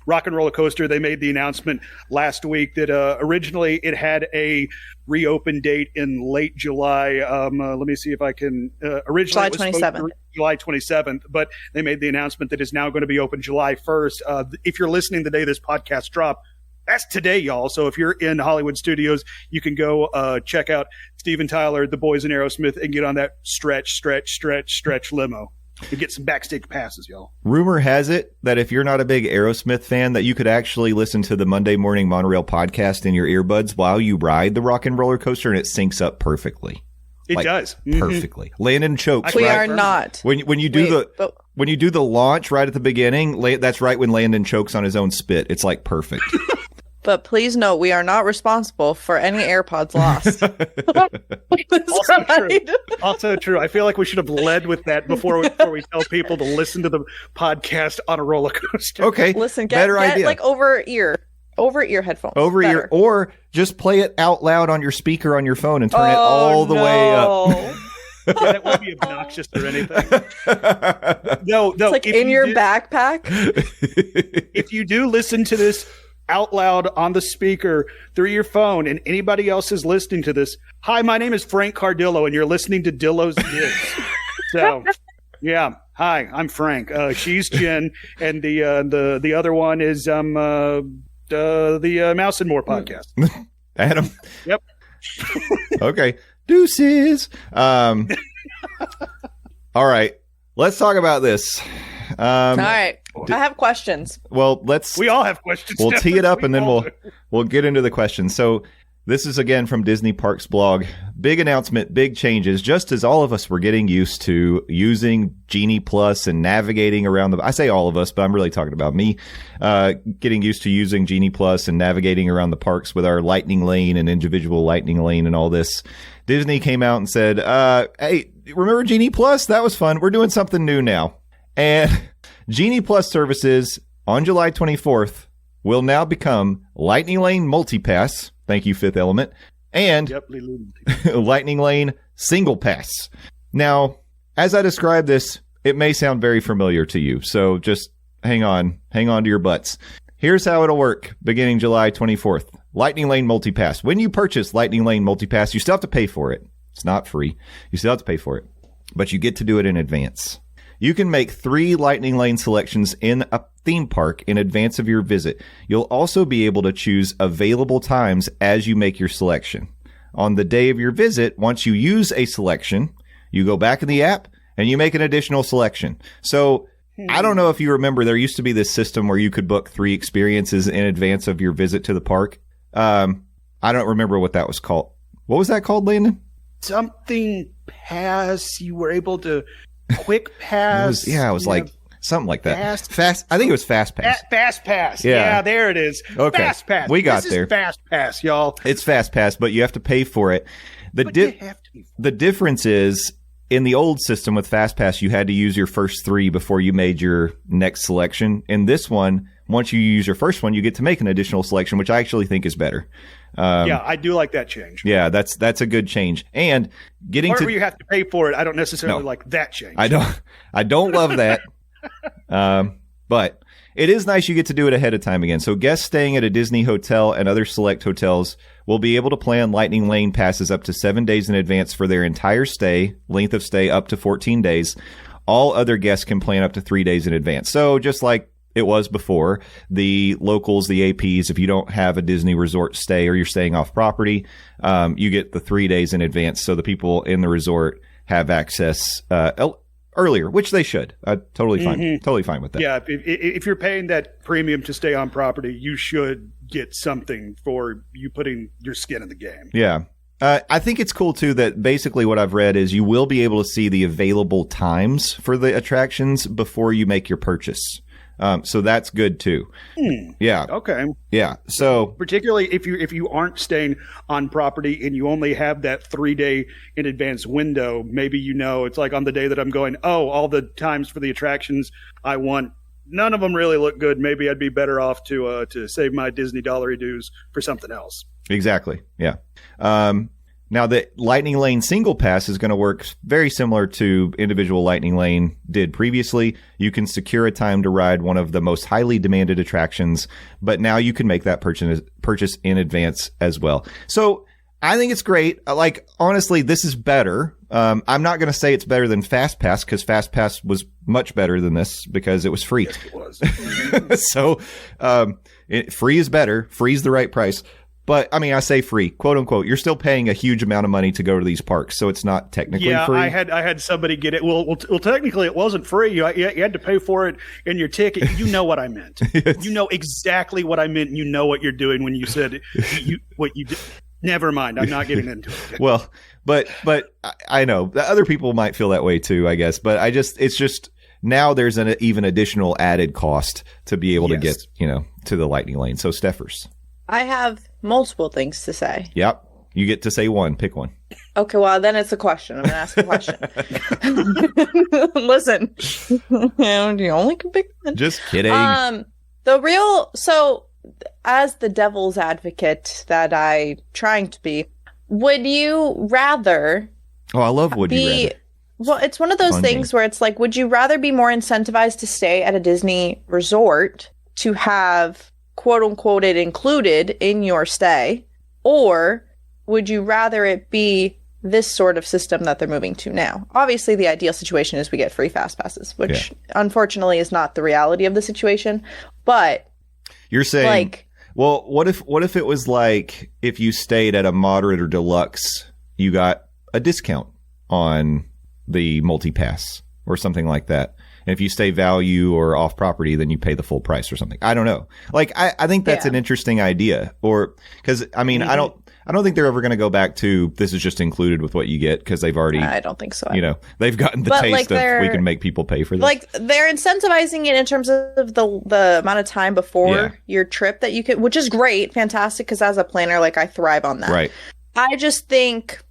Rock and Roller Coaster, they made the announcement last week that originally it had a reopen date in late July. Let me see if I can. Originally, July 27th. July 27th, but they made the announcement that it's now going to be open July 1st. If you're listening the day this podcast dropped, that's today, y'all. So if you're in Hollywood Studios, you can go check out Steven Tyler, the boys in Aerosmith, and get on that stretch limo and get some backstage passes, y'all. Rumor has it that if you're not a big Aerosmith fan, that you could actually listen to the Monday Morning Monorail podcast in your earbuds while you ride the Rock and Roller Coaster, and it syncs up perfectly. It does. Perfectly. Landon chokes. We are not. When you do when you do the launch right at the beginning, that's right when Landon chokes on his own spit. It's like perfect. But please note, we are not responsible for any AirPods lost. Also true. I feel like we should have led with that before we tell people to listen to the podcast on a roller coaster. Okay. Listen, better get idea. like over ear headphones. Over ear, or just play it out loud on your speaker on your phone and turn it all the way up. Yeah, that won't be obnoxious or anything. No, It's like in your backpack. If you do listen to this out loud on the speaker through your phone, and anybody else is listening to this, hi, my name is Frank Cardillo, and you're listening to Dillo's Digs. So, yeah, hi, I'm Frank. She's Jen, and the other one is the Mouse and More podcast. Adam. Yep. Okay. Deuces. All right. Let's talk about this. All right. I have questions. Well, we all have questions. We'll tee it up and then we'll get into the questions. So this is again from Disney Parks blog. Big announcement, big changes. Just as all of us were getting used to using Genie Plus and navigating around I say all of us, but I'm really talking about me, getting used to using Genie Plus and navigating around the parks with our Lightning Lane and individual Lightning Lane and all this. Disney came out and said, hey, remember Genie Plus? That was fun. We're doing something new now. And Genie Plus services on July 24th will now become Lightning Lane Multipass. Thank you, Fifth Element. And Lightning Lane Single Pass. Now, as I describe this, it may sound very familiar to you. So just hang on to your butts. Here's how it'll work beginning July 24th. Lightning Lane Multipass. When you purchase Lightning Lane Multipass, you still have to pay for it. It's not free. You still have to pay for it. But you get to do it in advance. You can make 3 Lightning Lane selections in a theme park in advance of your visit. You'll also be able to choose available times as you make your selection. On the day of your visit, once you use a selection, you go back in the app and you make an additional selection. So I don't know if you remember, there used to be this system where you could book 3 experiences in advance of your visit to the park. I don't remember what that was called. What was that called, Landon? Something pass. You were able to quick pass. It was like something like that. Fast. I think it was FastPass. FastPass. Yeah, there it is. Okay. FastPass. We got there. FastPass, y'all. It's FastPass, but you have to pay for it. The difference is, in the old system with FastPass, you had to use your first 3 before you made your next selection. In this one, once you use your first one, you get to make an additional selection, which I actually think is better. Yeah, I do like that change. Yeah, that's a good change. And getting where you have to pay for it, I don't necessarily like that change. I don't love that. But it is nice you get to do it ahead of time again. So guests staying at a Disney hotel and other select hotels will be able to plan Lightning Lane passes up to 7 days in advance for their entire length of stay up to 14 days. All other guests can plan up to 3 days in advance. So just like it was before, the locals, the APs, if you don't have a Disney resort stay or you're staying off property, you get the 3 days in advance. So the people in the resort have access earlier, which they should. Totally fine with that. Yeah, if you're paying that premium to stay on property, you should get something for you putting your skin in the game. Yeah. I think it's cool, too, that basically what I've read is you will be able to see the available times for the attractions before you make your purchase. So that's good too. Yeah. Okay. Yeah. So particularly if you aren't staying on property and you only have that 3-day in advance window, maybe it's like on the day that I'm going, all the times for the attractions I want, none of them really look good. Maybe I'd be better off to save my Disney dollary dues for something else. Exactly. Yeah. Now, the Lightning Lane Single Pass is going to work very similar to individual Lightning Lane did previously. You can secure a time to ride one of the most highly demanded attractions, but now you can make that purchase in advance as well. So I think it's great. Like, honestly, this is better. I'm not going to say it's better than FastPass because FastPass was much better than this because it was free. Yes, it was. So free is better. Free is the right price. But, I mean, I say free, quote unquote. You're still paying a huge amount of money to go to these parks, so it's not technically free. Yeah, I had somebody get it. Well, technically it wasn't free. You had to pay for it in your ticket. You know what I meant. You know exactly what I meant. You know what you're doing when you said what you did. Never mind. I'm not getting into it. Well, but I know that other people might feel that way too, I guess. But it's just now there's an even additional added cost to be able to get, to the Lightning Lane. So Steffers. I have multiple things to say. Yep. You get to say one. Pick one. Okay, well, then it's a question. I'm going to ask a question. Listen, you only can pick one. Just kidding. So as the devil's advocate that I'm trying to be, would you rather... Oh, I love would you rather. Well, it's one of those things where it's like, would you rather be more incentivized to stay at a Disney resort to have, quote unquote, it included in your stay? Or would you rather it be this sort of system that they're moving to now? Obviously, the ideal situation is we get free FastPasses, which unfortunately is not the reality of the situation. But you're saying, like, well, what if it was like if you stayed at a moderate or deluxe, you got a discount on the multi-pass or something like that? And if you stay value or off property, then you pay the full price or something. I don't know. Like, I think that's an interesting idea. Or because I mean, I don't think they're ever going to go back to this is just included with what you get, because they've already. I don't think so. You know, they've gotten the taste of we can make people pay for this. Like, they're incentivizing it in terms of the amount of time before your trip that you could, which is great, fantastic. Because as a planner, like, I thrive on that. Right. I just think,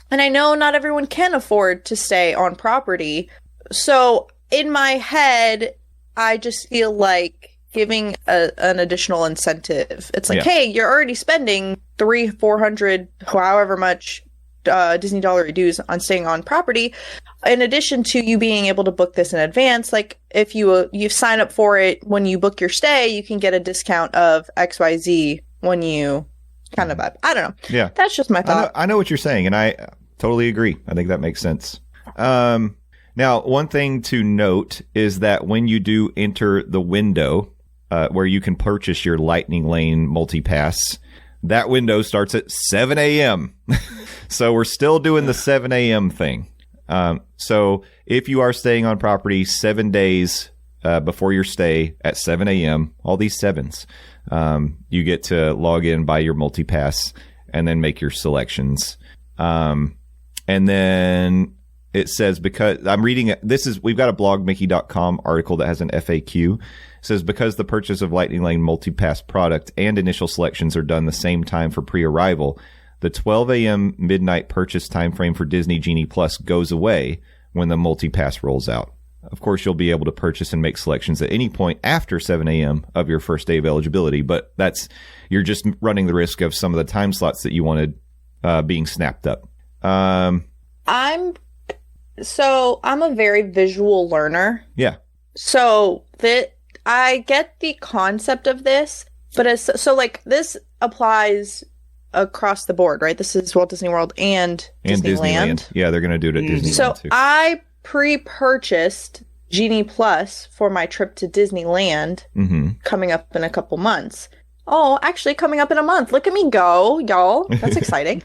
and I know not everyone can afford to stay on property, so in my head, I just feel like giving an additional incentive. It's like, hey, you're already spending $300-$400, however much Disney dollar dues on staying on property. In addition to you being able to book this in advance, like if you sign up for it when you book your stay, you can get a discount of XYZ when you kind of, I don't know. Yeah, that's just my thought. I know what you're saying, and I totally agree. I think that makes sense. Now, one thing to note is that when you do enter the window where you can purchase your Lightning Lane multi-pass, that window starts at 7 a.m. So we're still doing the 7 a.m. thing. So if you are staying on property 7 days before your stay at 7 a.m., all these sevens, you get to log in, buy your multi-pass, and then make your selections. And then it says, because I'm reading it, we've got a blogmickey.com article that has an FAQ. It says, because the purchase of Lightning Lane multi-pass product and initial selections are done the same time for pre-arrival, the 12 a.m. midnight purchase time frame for Disney Genie Plus goes away when the multi-pass rolls out. Of course, you'll be able to purchase and make selections at any point after 7 a.m. of your first day of eligibility, but you're just running the risk of some of the time slots that you wanted being snapped up. I'm a very visual learner. Yeah. So I get the concept of this, but this applies across the board, right? This is Walt Disney World and Disneyland. Yeah, they're going to do it at Disneyland so too. I pre-purchased Genie Plus for my trip to Disneyland coming up in a couple months. Oh, actually coming up in a month. Look at me go, y'all. That's exciting.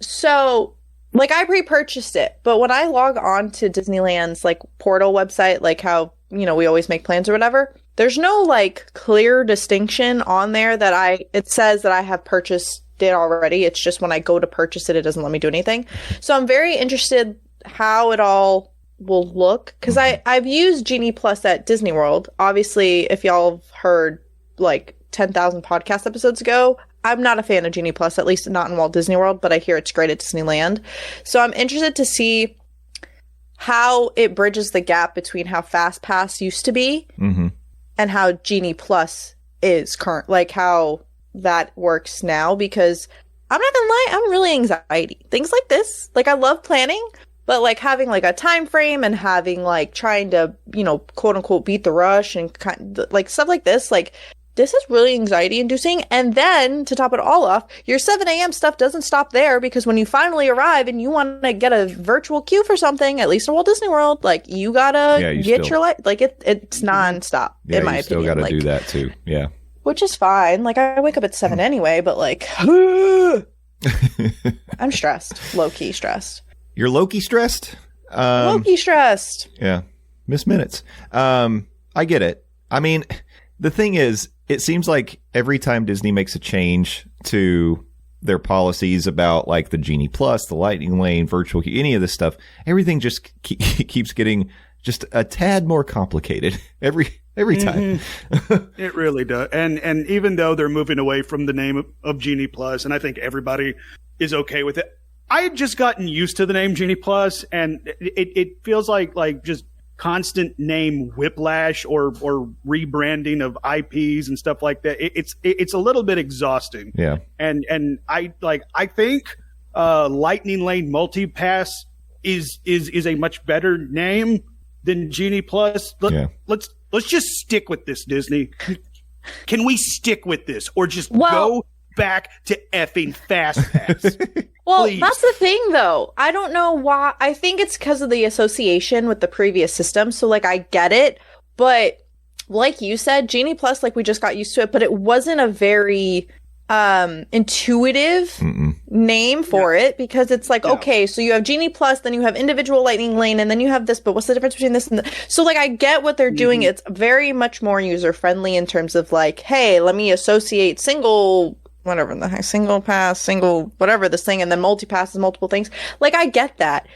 So like I pre-purchased it, but when I log on to Disneyland's like portal website, like how, we always make plans or whatever, there's no like clear distinction on there that it says that I have purchased it already. It's just when I go to purchase it, it doesn't let me do anything. So I'm very interested how it all will look, because I've used Genie Plus at Disney World. Obviously, if y'all have heard like 10,000 podcast episodes ago, I'm not a fan of Genie Plus, at least not in Walt Disney World, but I hear it's great at Disneyland. So I'm interested to see how it bridges the gap between how FastPass used to be and how Genie Plus is current, like how that works now, because I'm not gonna lie, I'm really anxiety. Things like this, like I love planning, but like having like a time frame and having like trying to, quote unquote beat the rush and kind of, like stuff like this, like this is really anxiety inducing. And then to top it all off, your 7 a.m. stuff doesn't stop there, because when you finally arrive and you want to get a virtual queue for something, at least in Walt Disney World, like you gotta get your life, like it's nonstop in my opinion. Still gotta do that too. Yeah. Which is fine. Like I wake up at 7 anyway, but like I'm stressed, low-key stressed. You're low-key stressed? Low-key stressed. Yeah. Miss Minutes. I get it. I mean, the thing is, it seems like every time Disney makes a change to their policies about like the Genie Plus, the Lightning Lane, virtual, any of this stuff, everything just keeps getting just a tad more complicated every time. It really does. And even though they're moving away from the name of Genie Plus, and I think everybody is okay with it, I had just gotten used to the name Genie Plus, and it feels like just constant name whiplash or rebranding of IPs and stuff like that. It's a little bit exhausting. Yeah. And I think Lightning Lane Multipass is a much better name than Genie Plus. Let's just stick with this, Disney. Can we stick with this or just go back to effing FastPass? Well, Please. That's the thing, though. I don't know why. I think it's because of the association with the previous system. So, like, I get it. But like you said, Genie Plus, like, we just got used to it. But it wasn't a very intuitive name for it, because it's like, okay, so you have Genie Plus, then you have individual Lightning Lane, and then you have this. But what's the difference between this and the... So, like, I get what they're doing. It's very much more user-friendly in terms of, like, hey, let me associate single... whatever the heck, single pass, single whatever this thing, and then multi-pass is multiple things. Like, I get that.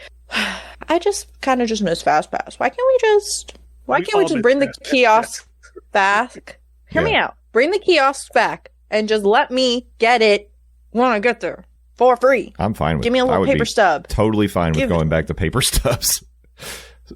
I just kind of just miss FastPass. Why can't we just bring the kiosks back? Hear me out. Bring the kiosks back and just let me get it when I get there for free. I'm fine with it. Give me a little paper stub. Totally fine with going back to paper stubs.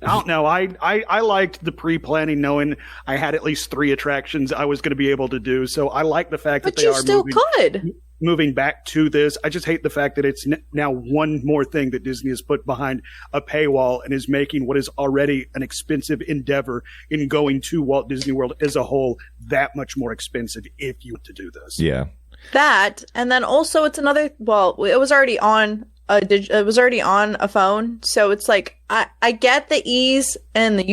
I don't know. I liked the pre-planning, knowing I had at least 3 attractions I was going to be able to do. So I like the fact that they are moving back to this. I just hate the fact that it's now one more thing that Disney has put behind a paywall and is making what is already an expensive endeavor in going to Walt Disney World as a whole that much more expensive if you want to do this. Yeah. That, and then also it's another, well, it was already on a phone, so it's like I get the ease and the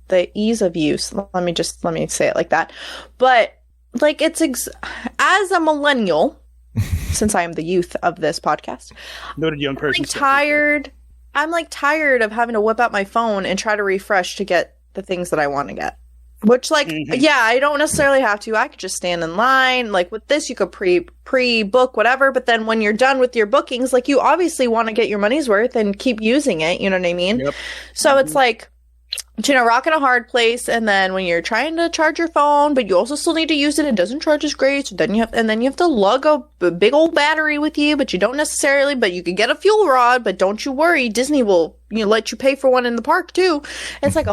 the ease of use. Let me say it like that. But like it's as a millennial, since I am the youth of this podcast, noted young person. I'm tired of having to whip out my phone and try to refresh to get the things that I want to get. Which, like, yeah, I don't necessarily have to. I could just stand in line. Like, with this, you could pre-book whatever. But then when you're done with your bookings, like, you obviously want to get your money's worth and keep using it. You know what I mean? Yep. So it's like, rock in a hard place. And then when you're trying to charge your phone, but you also still need to use it, it doesn't charge as great. So then you have to lug a big old battery with you, but you don't necessarily. But you could get a fuel rod. But don't you worry, Disney will let you pay for one in the park too. It's like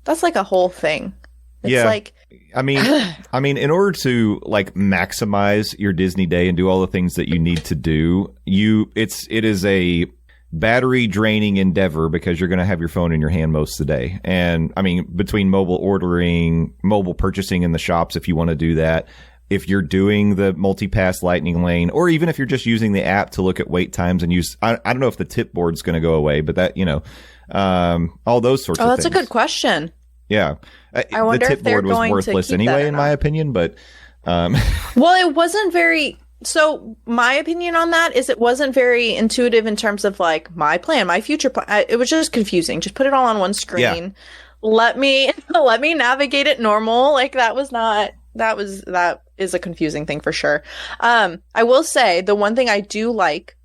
that's like a whole thing. It's like, I mean, in order to like maximize your Disney day and do all the things that you need to do, it is a battery draining endeavor because you're going to have your phone in your hand most of the day. And I mean, between mobile ordering, mobile purchasing in the shops, if you want to do that, if you're doing the multi-pass Lightning Lane, or even if you're just using the app to look at wait times and use, I don't know if the tip board's going to go away, but that, all those sorts of things. Oh, that's a good question. Yeah. I wonder the tip if they're board was going worthless to keep anyway, that in my opinion, but well, it wasn't very. So my opinion on that is it wasn't very intuitive in terms of like my plan, my future plan. It was just confusing. Just put it all on one screen. Yeah. Let me navigate it normal. Like that is a confusing thing for sure. I will say the one thing I do like,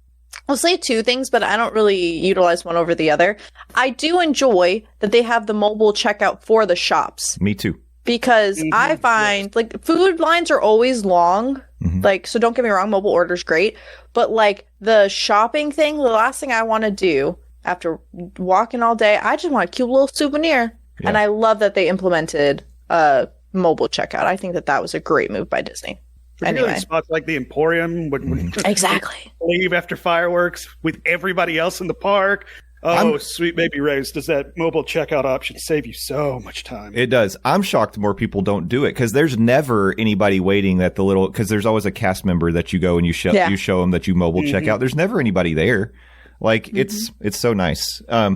I'll say 2 things, but I don't really utilize one over the other. I do enjoy that they have the mobile checkout for the shops. Me too. Because I find like food lines are always long. Like, so don't get me wrong, mobile order's great. But like the shopping thing, the last thing I want to do after walking all day, I just want a cute little souvenir. Yeah. And I love that they implemented mobile checkout. I think that was a great move by Disney. Particularly spots like the Emporium when exactly leave after fireworks with everybody else in the park. Oh, sweet baby Ray's, does that mobile checkout option save you so much time? It does. I'm shocked more people don't do it because there's never anybody waiting at the little, because there's always a cast member that you go and you show them that you mobile check out. There's never anybody there. Like it's so nice. But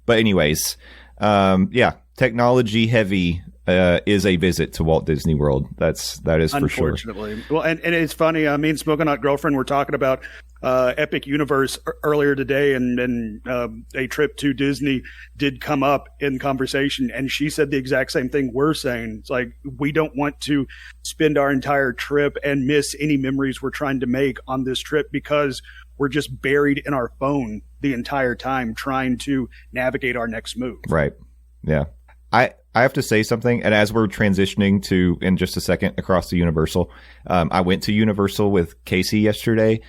anyways, technology heavy is a visit to Walt Disney World. That is for sure. Unfortunately. Well, and it's funny. Me and Smoking Hot Girlfriend were talking about Epic Universe earlier today, and a trip to Disney did come up in conversation, and she said the exact same thing we're saying. It's like, we don't want to spend our entire trip and miss any memories we're trying to make on this trip because we're just buried in our phone the entire time trying to navigate our next move. Right. Yeah. I have to say something, and as we're transitioning to, in just a second, across to Universal, I went to Universal with Casey yesterday.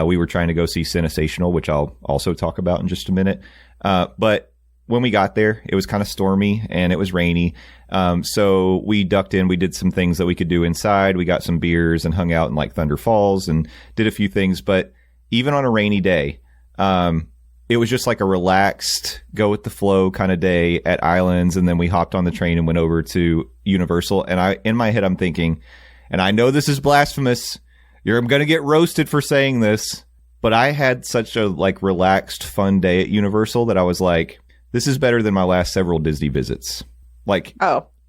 We were trying to go see Cinesational, which I'll also talk about in just a minute. But when we got there, it was kind of stormy and it was rainy. So we ducked in. We did some things that we could do inside. We got some beers and hung out in like Thunder Falls and did a few things. But even on a rainy day, it was just like a relaxed, go with the flow kind of day at Islands. And then we hopped on the train and went over to Universal. And in my head, I'm thinking, and I know this is blasphemous. I'm going to get roasted for saying this, but I had such a like relaxed, fun day at Universal that I was like, this is better than my last several Disney visits. Like,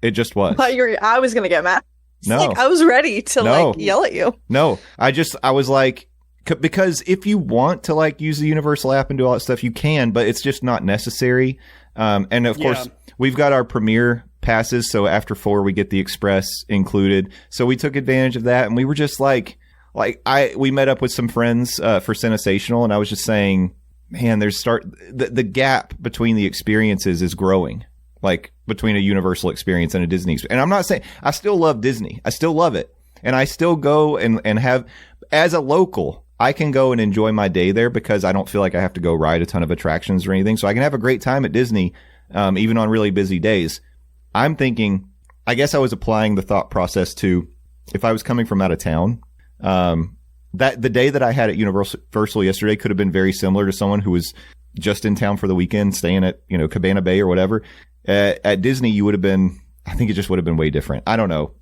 it just was. I was going to get mad. No, like, I was ready to like yell at you. No, I was like, because if you want to like use the Universal app and do all that stuff, you can, but it's just not necessary. And of course, we've got our Premier passes, so after 4 we get the Express included. So we took advantage of that, and we were just we met up with some friends for Cinesational, and I was just saying, man, the gap between the experiences is growing, like between a Universal experience and a Disney experience. And I'm not saying I still love Disney, I still love it, and I still go and have, as a local, I can go and enjoy my day there because I don't feel like I have to go ride a ton of attractions or anything. So I can have a great time at Disney, even on really busy days. I'm thinking, I guess I was applying the thought process to, if I was coming from out of town, that the day that I had at Universal yesterday could have been very similar to someone who was just in town for the weekend, staying at, Cabana Bay or whatever. At Disney, you would have been, I think it just would have been way different. I don't know.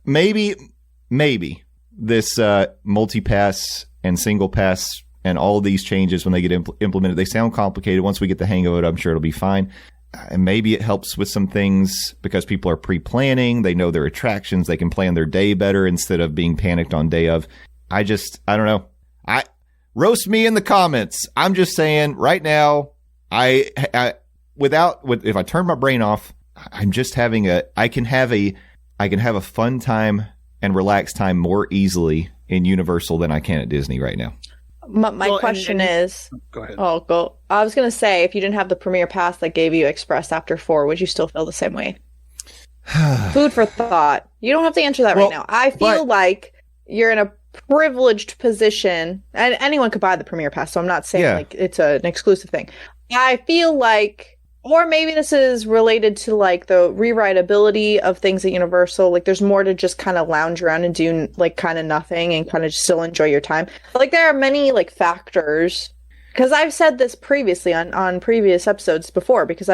Maybe this multi-pass and single pass and all of these changes, when they get implemented, they sound complicated. Once we get the hang of it, I'm sure it'll be fine. And maybe it helps with some things because people are pre-planning. They know their attractions. They can plan their day better instead of being panicked on day of. I don't know. Roast me in the comments. I'm just saying right now, if I turn my brain off, I'm just I can have a fun time and relaxed time more easily in Universal than I can at Disney right now. My question is, go ahead. I was going to say, if you didn't have the Premier Pass that gave you Express after 4, would you still feel the same way? Food for thought. You don't have to answer that right now. I feel like you're in a privileged position, and anyone could buy the Premier Pass, so I'm not saying like it's an exclusive thing. I feel like, or maybe this is related to like the rewritability of things at Universal. Like there's more to just kind of lounge around and do like kind of nothing and kind of still enjoy your time. But, like there are many like factors, because I've said this previously on previous episodes before, because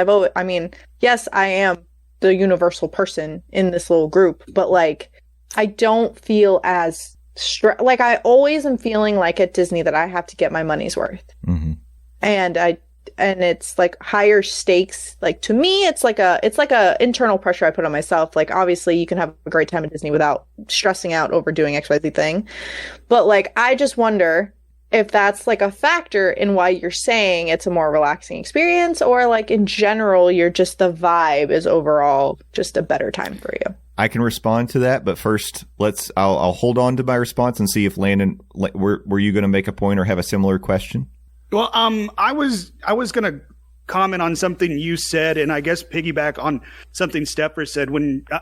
yes, I am the Universal person in this little group, but like I don't feel as like I always am feeling like at Disney that I have to get my money's worth. Mm-hmm. And it's like higher stakes. Like to me, it's like a internal pressure I put on myself. Like obviously you can have a great time at Disney without stressing out over doing XYZ thing. But like, I just wonder if that's like a factor in why you're saying it's a more relaxing experience, or like in general, you're just, the vibe is overall just a better time for you. I can respond to that, but first I'll hold on to my response and see if Landon, were you going to make a point or have a similar question? Well, I was going to comment on something you said, and I guess piggyback on something Stepher said,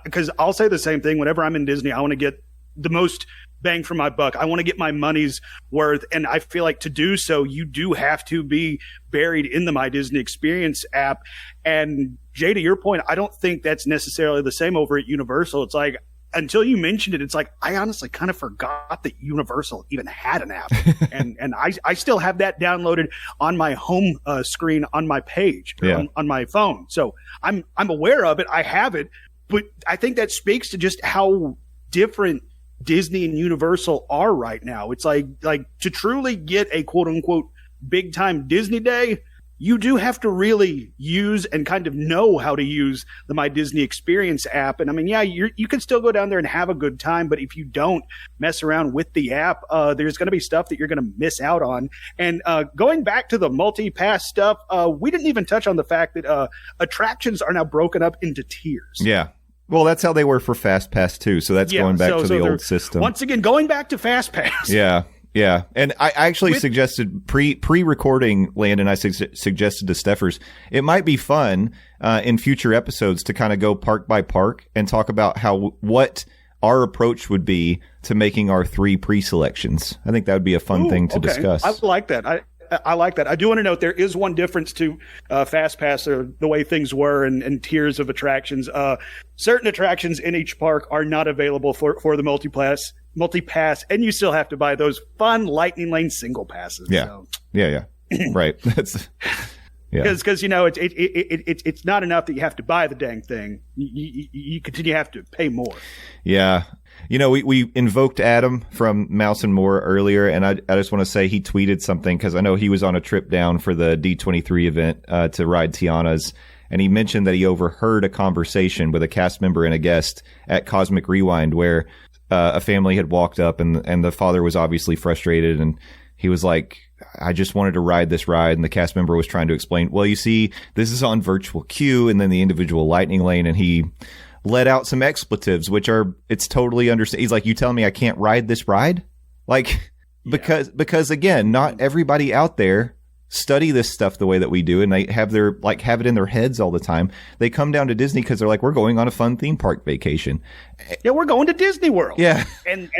because I'll say the same thing. Whenever I'm in Disney, I want to get the most bang for my buck. I want to get my money's worth, and I feel like to do so, you do have to be buried in the My Disney Experience app. And Jay, to your point, I don't think that's necessarily the same over at Universal. It's like, until you mentioned it, it's like, I honestly kind of forgot that Universal even had an app. and I still have that downloaded on my home screen on my page, on my phone. So I'm aware of it. I have it. But I think that speaks to just how different Disney and Universal are right now. It's like to truly get a quote unquote big time Disney day, you do have to really use and kind of know how to use the My Disney Experience app. And I mean, yeah, you can still go down there and have a good time, but if you don't mess around with the app, there's going to be stuff that you're going to miss out on. And going back to the multi-pass stuff, we didn't even touch on the fact that attractions are now broken up into tiers. Yeah. Well, that's how they were for FastPass too. So that's going back to the old system. Once again, going back to FastPass. Yeah. Yeah. And I actually suggested pre-recording, Landon, I suggested to Steffers, it might be fun in future episodes to kind of go park by park and talk about what our approach would be to making our 3 pre-selections. I think that would be a fun thing to discuss. I like that. I like that. I do want to note there is one difference to FastPass, or the way things were, and tiers of attractions. Certain attractions in each park are not available for the multi-pass, and you still have to buy those fun Lightning Lane single passes. Yeah, so. yeah. Right. That's because it's not enough that you have to buy the dang thing. You continue to have to pay more. Yeah. We invoked Adam from Mouse and More earlier, and I just want to say he tweeted something because I know he was on a trip down for the D23 event to ride Tiana's, and he mentioned that he overheard a conversation with a cast member and a guest at Cosmic Rewind where a family had walked up and the father was obviously frustrated, and he was like, I just wanted to ride this ride. And the cast member was trying to explain, well, you see, this is on virtual queue and then the individual Lightning Lane. And he let out some expletives, it's totally understand. He's like, you telling me I can't ride this ride? Like, because again, not everybody out there study this stuff the way that we do, and they have have it in their heads all the time. They come down to Disney because they're like, we're going on a fun theme park vacation. Yeah, we're going to Disney World. Yeah. And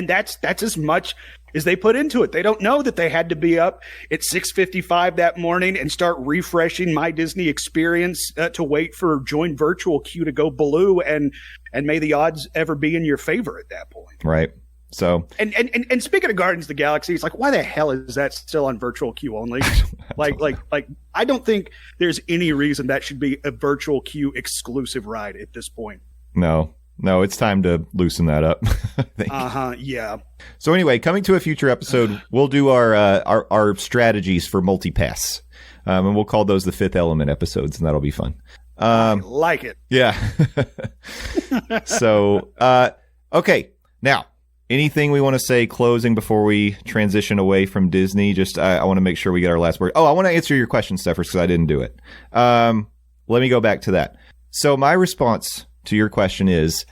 that's as much as they put into it. They don't know that they had to be up at 6:55 that morning and start refreshing My Disney Experience to wait for join virtual queue to go blue, and may the odds ever be in your favor at that point. Right. So and speaking of Guardians of the Galaxy, it's like, why the hell is that still on virtual queue only? like I don't think there's any reason that should be a virtual queue exclusive ride at this point. No, it's time to loosen that up. I think. Yeah. So anyway, coming to a future episode, we'll do our strategies for multi-pass, and we'll call those the Fifth Element episodes, and that'll be fun. I like it. Yeah. So okay, now. Anything we want to say closing before we transition away from Disney? Just I want to make sure we get our last word. Oh, I want to answer your question, Steffers, because I didn't do it. Let me go back to that. So my response to your question is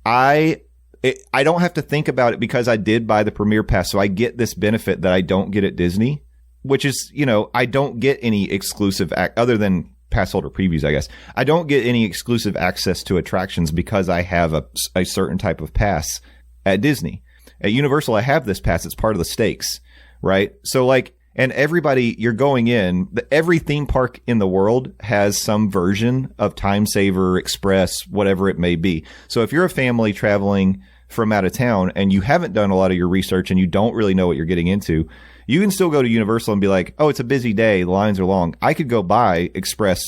I don't have to think about it because I did buy the Premier Pass, so I get this benefit that I don't get at Disney, which is, I don't get any exclusive other than pass holder previews, I guess. I don't get any exclusive access to attractions because I have a certain type of pass at Disney. At Universal, I have this pass. It's part of the stakes, right? So and everybody, you're going in, every theme park in the world has some version of Time Saver, Express, whatever it may be. So if you're a family traveling from out of town and you haven't done a lot of your research and you don't really know what you're getting into, you can still go to Universal and be like, oh, it's a busy day. The lines are long. I could go buy Express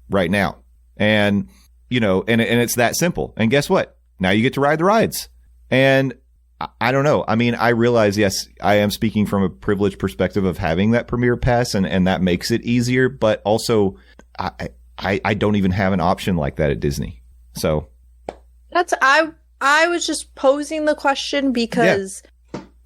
right now. And, and it's that simple. And guess what? Now you get to ride the rides. And I don't know. I mean, I realize, yes, I am speaking from a privileged perspective of having that Premier Pass, and that makes it easier. But also, I don't even have an option like that at Disney. So I was just posing the question because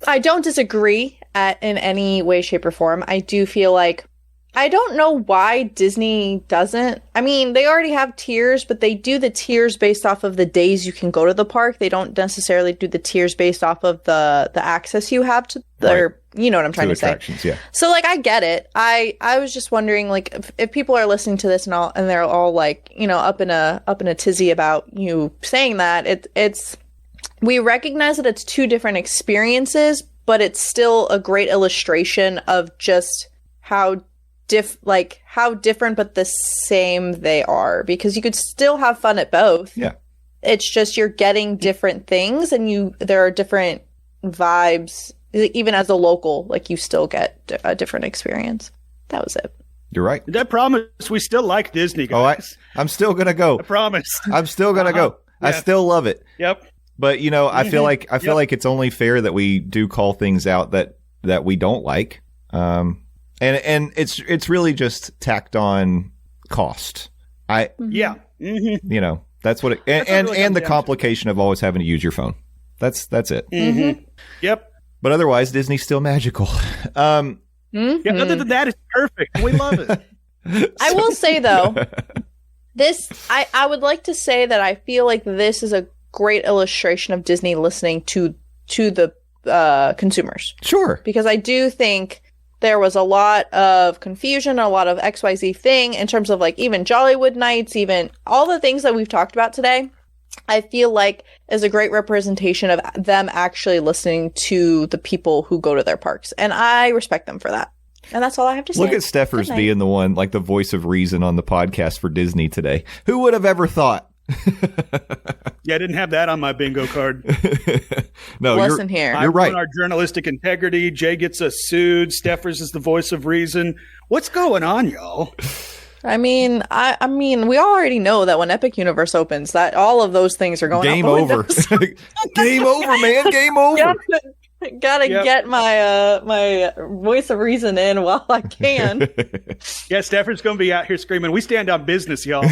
I don't disagree in any way, shape, or form. I do feel like I don't know why Disney doesn't. I mean, they already have tiers, but they do the tiers based off of the days you can go to the park. They don't necessarily do the tiers based off of the access you have to their, you know what I'm trying to say. Yeah. So I get it. I was just wondering, if people are listening to this and they're all up in a tizzy about you saying that, it's we recognize that it's two different experiences, but it's still a great illustration of just how different but the same they are, because you could still have fun at both. Yeah. It's just you're getting different things, and there are different vibes. Even as a local, you still get a different experience. That was it. You're right. I promise we still like Disney, guys. I'm still going to go. I promise. I'm still going to go. Yeah. I still love it. Yep. But, I feel like it's only fair that we do call things out that we don't like. And it's really just tacked on cost. Yeah. Mm-hmm. You know, that's what it, and the complication of always having to use your phone. That's it. Mm-hmm. Yep. But otherwise, Disney's still magical. Yeah, other than that, it's perfect. We love it. I will say, though, I would like to say that I feel like this is a great illustration of Disney listening to the consumers. Sure. Because I do think there was a lot of confusion, a lot of XYZ thing in terms of like even Jollywood nights, even all the things that we've talked about today. I feel like is a great representation of them actually listening to the people who go to their parks. And I respect them for that. And that's all I have to say. Look at Stepher's being the one, like the voice of reason on the podcast for Disney today. Who would have ever thought? Yeah, I didn't have that on my bingo card. No, listen here. You're right. Our journalistic integrity. Jay gets us sued. Steffers is the voice of reason. What's going on, y'all? I mean, we all already know that when Epic Universe opens, that all of those things are going Game out the over. windows. Game over, man. Game over. Gotta get my my voice of reason in while I can. Yeah, Stefford's going to be out here screaming, "We stand on business, y'all."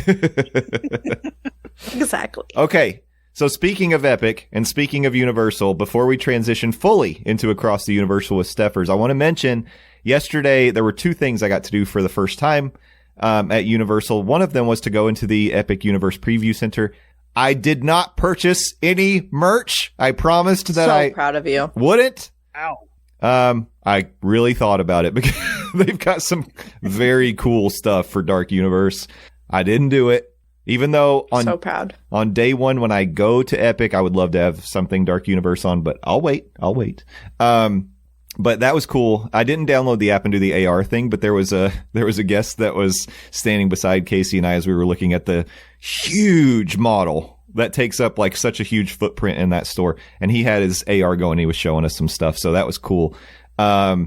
Exactly. Okay. So speaking of Epic and speaking of Universal, before we transition fully into Across the Universal with Steffers, I want to mention yesterday there were two things I got to do for the first time at Universal. One of them was to go into the Epic Universe Preview Center. I did not purchase any merch. I promised that I proud of you. Wouldn't. Ow. I really thought about it because they've got some very cool stuff for Dark Universe. I didn't do it. Even though So proud. On day one, when I go to Epic, I would love to have something Dark Universe on, but I'll wait. But that was cool. I didn't download the app and do the AR thing, but there was a guest that was standing beside Casey and I as we were looking at the huge model that takes up like such a huge footprint in that store. And he had his AR going. He was showing us some stuff. So that was cool. I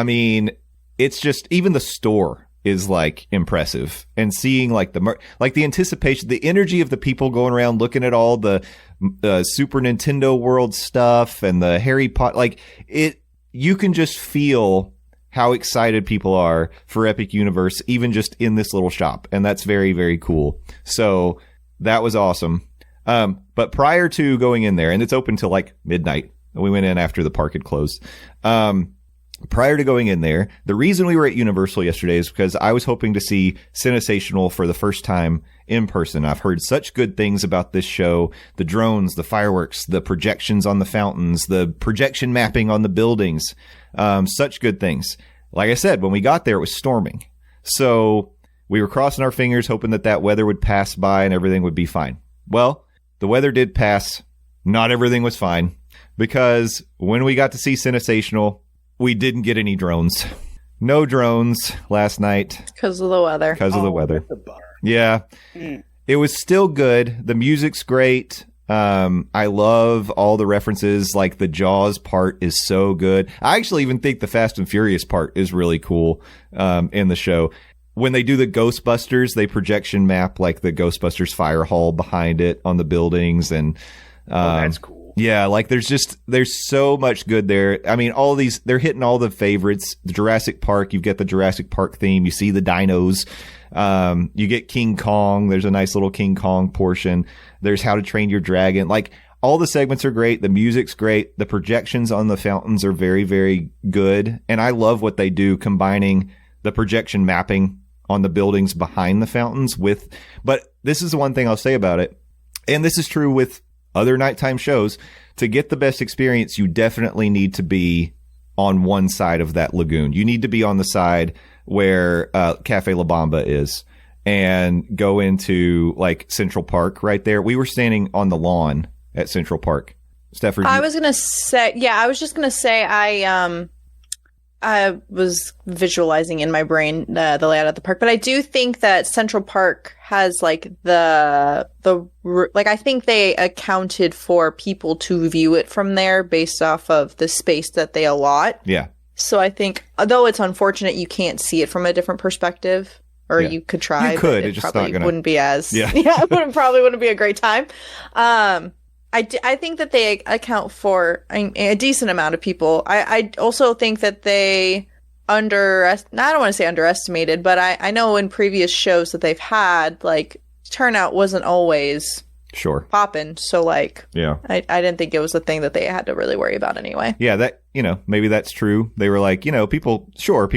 mean, it's just, even the store is like impressive, and seeing like the anticipation, the energy of the people going around looking at all the Super Nintendo World stuff and the Harry Potter, like you can just feel how excited people are for Epic Universe, even just in this little shop. And that's very, very cool. So that was awesome. But prior to going in there, and it's open till like midnight, we went in after the park had closed. Prior to going in there, the reason we were at Universal yesterday is because I was hoping to see Cinesational for the first time in person. I've heard such good things about this show. The drones, the fireworks, the projections on the fountains, the projection mapping on the buildings. Such good things. Like I said, when we got there, it was storming. So we were crossing our fingers, hoping that weather would pass by and everything would be fine. Well, the weather did pass. Not everything was fine, because when we got to see Cinesational, we didn't get any drones. No drones last night. Because of the weather. Because of the weather. That's a bummer. Yeah. It was still good. The music's great. I love all the references. Like the Jaws part is so good. I actually even think the Fast and Furious part is really cool in the show. When they do the Ghostbusters, they projection map like the Ghostbusters fire hall behind it on the buildings. And that's cool. Yeah, like there's so much good there. I mean, all these, they're hitting all the favorites. The Jurassic Park, you've got the Jurassic Park theme. You see the dinos. You get King Kong. There's a nice little King Kong portion. There's How to Train Your Dragon. Like, all the segments are great. The music's great. The projections on the fountains are very, very good. And I love what they do, combining the projection mapping on the buildings behind the fountains but this is the one thing I'll say about it. And this is true with other nighttime shows. To get the best experience, you definitely need to be on one side of that lagoon. You need to be on the side where Cafe La Bamba is, and go into like Central Park right there. We were standing on the lawn at Central Park. Stepher, I was just gonna say I was visualizing in my brain the layout of the park, but I do think that Central Park has like I think they accounted for people to view it from there based off of the space that they allot. Yeah. So I think, although it's unfortunate you can't see it from a different perspective, or you could try. You could. But it's probably just not gonna... wouldn't be as. Yeah. It probably wouldn't be a great time. I think that they account for a decent amount of people. I also think that they I don't want to say underestimated, but I know in previous shows that they've had, like, turnout wasn't always popping. So, like, yeah, I didn't think it was a thing that they had to really worry about anyway. Yeah, that, maybe that's true. They were like, people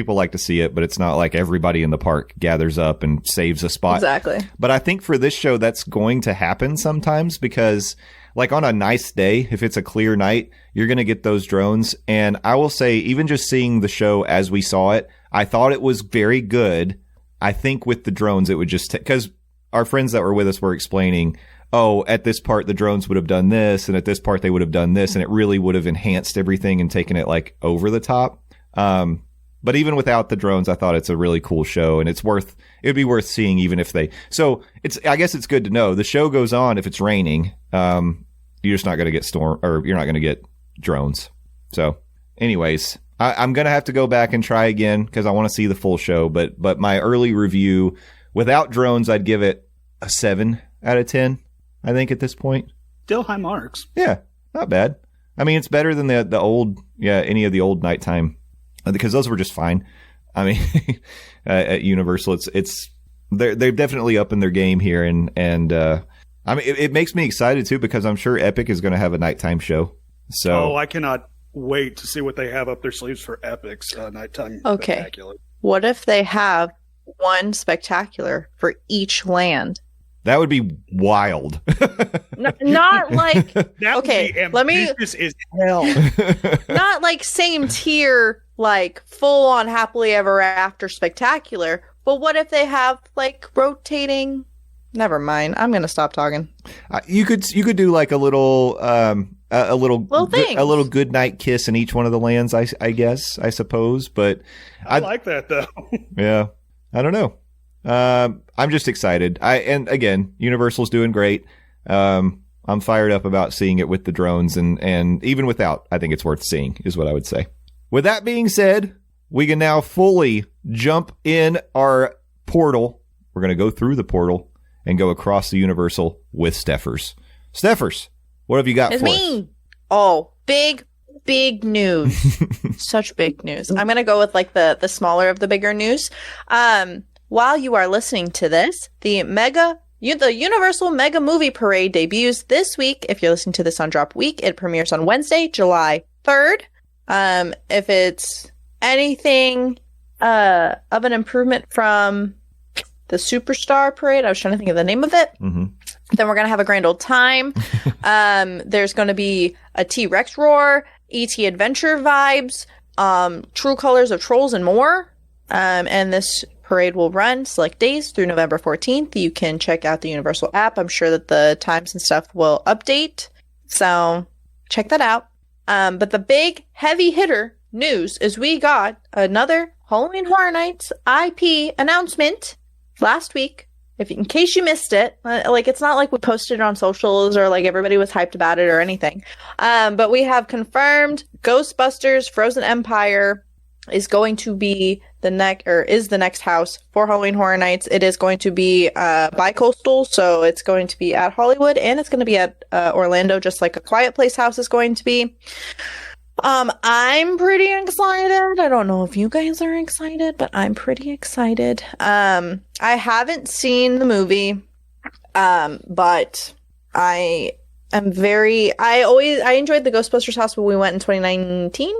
like to see it, but it's not like everybody in the park gathers up and saves a spot. Exactly. But I think for this show, that's going to happen sometimes because, like, on a nice day, if it's a clear night, you're going to get those drones. And I will say, even just seeing the show as we saw it, I thought it was very good. I think with the drones, it would just because our friends that were with us were explaining, oh, at this part, the drones would have done this, and at this part, they would have done this, and it really would have enhanced everything and taken it, like, over the top. But even without the drones, I thought it's a really cool show, and it'd be worth seeing even if so I guess it's good to know. The show goes on if it's raining. You're just not going to get you're not going to get drones. So anyways, I'm going to have to go back and try again because I want to see the full show. But my early review without drones, I'd give it a 7 out of 10, I think, at this point. Still high marks. Yeah, not bad. I mean, it's better than the old, any of the old nighttime, because those were just fine. I mean, at Universal, they're definitely up in their game here, and I mean, it makes me excited too because I'm sure Epic is going to have a nighttime show. So, I cannot wait to see what they have up their sleeves for Epic's nighttime. Okay, spectacular. What if they have one spectacular for each land? That would be wild. Not like that okay. Would be let me. ambitious as hell. Not like same tier, like full on happily ever after spectacular. But what if they have like rotating? Never mind. I'm gonna stop talking. You could do like a little good night kiss in each one of the lands. I guess I suppose, but I like that though. Yeah, I don't know. I'm just excited. And again, Universal's doing great. I'm fired up about seeing it with the drones and even without, I think it's worth seeing is what I would say. With that being said, we can now fully jump in our portal. We're going to go through the portal and go across the Universal with Steffers. Steffers, what have you got it's for me. us? Oh, big news. Such big news. I'm going to go with like the smaller of the bigger news. While you are listening to this, the Universal Mega Movie Parade debuts this week. If you're listening to this on drop week, it premieres on Wednesday, July 3rd. If it's anything of an improvement from the Superstar Parade, I was trying to think of the name of it, then we're going to have a grand old time. There's going to be a T-Rex roar, E.T. Adventure vibes, true colors of trolls, and more. And this parade will run select days through November 14th. You can check out the Universal app. I'm sure that the times and stuff will update. So check that out. But the big heavy hitter news is we got another Halloween Horror Nights IP announcement last week. In case you missed it, like it's not like we posted it on socials or like everybody was hyped about it or anything. But we have confirmed Ghostbusters Frozen Empire is going to be the next house for Halloween Horror Nights. It is going to be bi-coastal, so it's going to be at Hollywood and it's going to be at Orlando, just like A Quiet Place house is going to be. I'm pretty excited. I don't know if you guys are excited, but I'm pretty excited. I haven't seen the movie, but I enjoyed the Ghostbusters house when we went in 2019.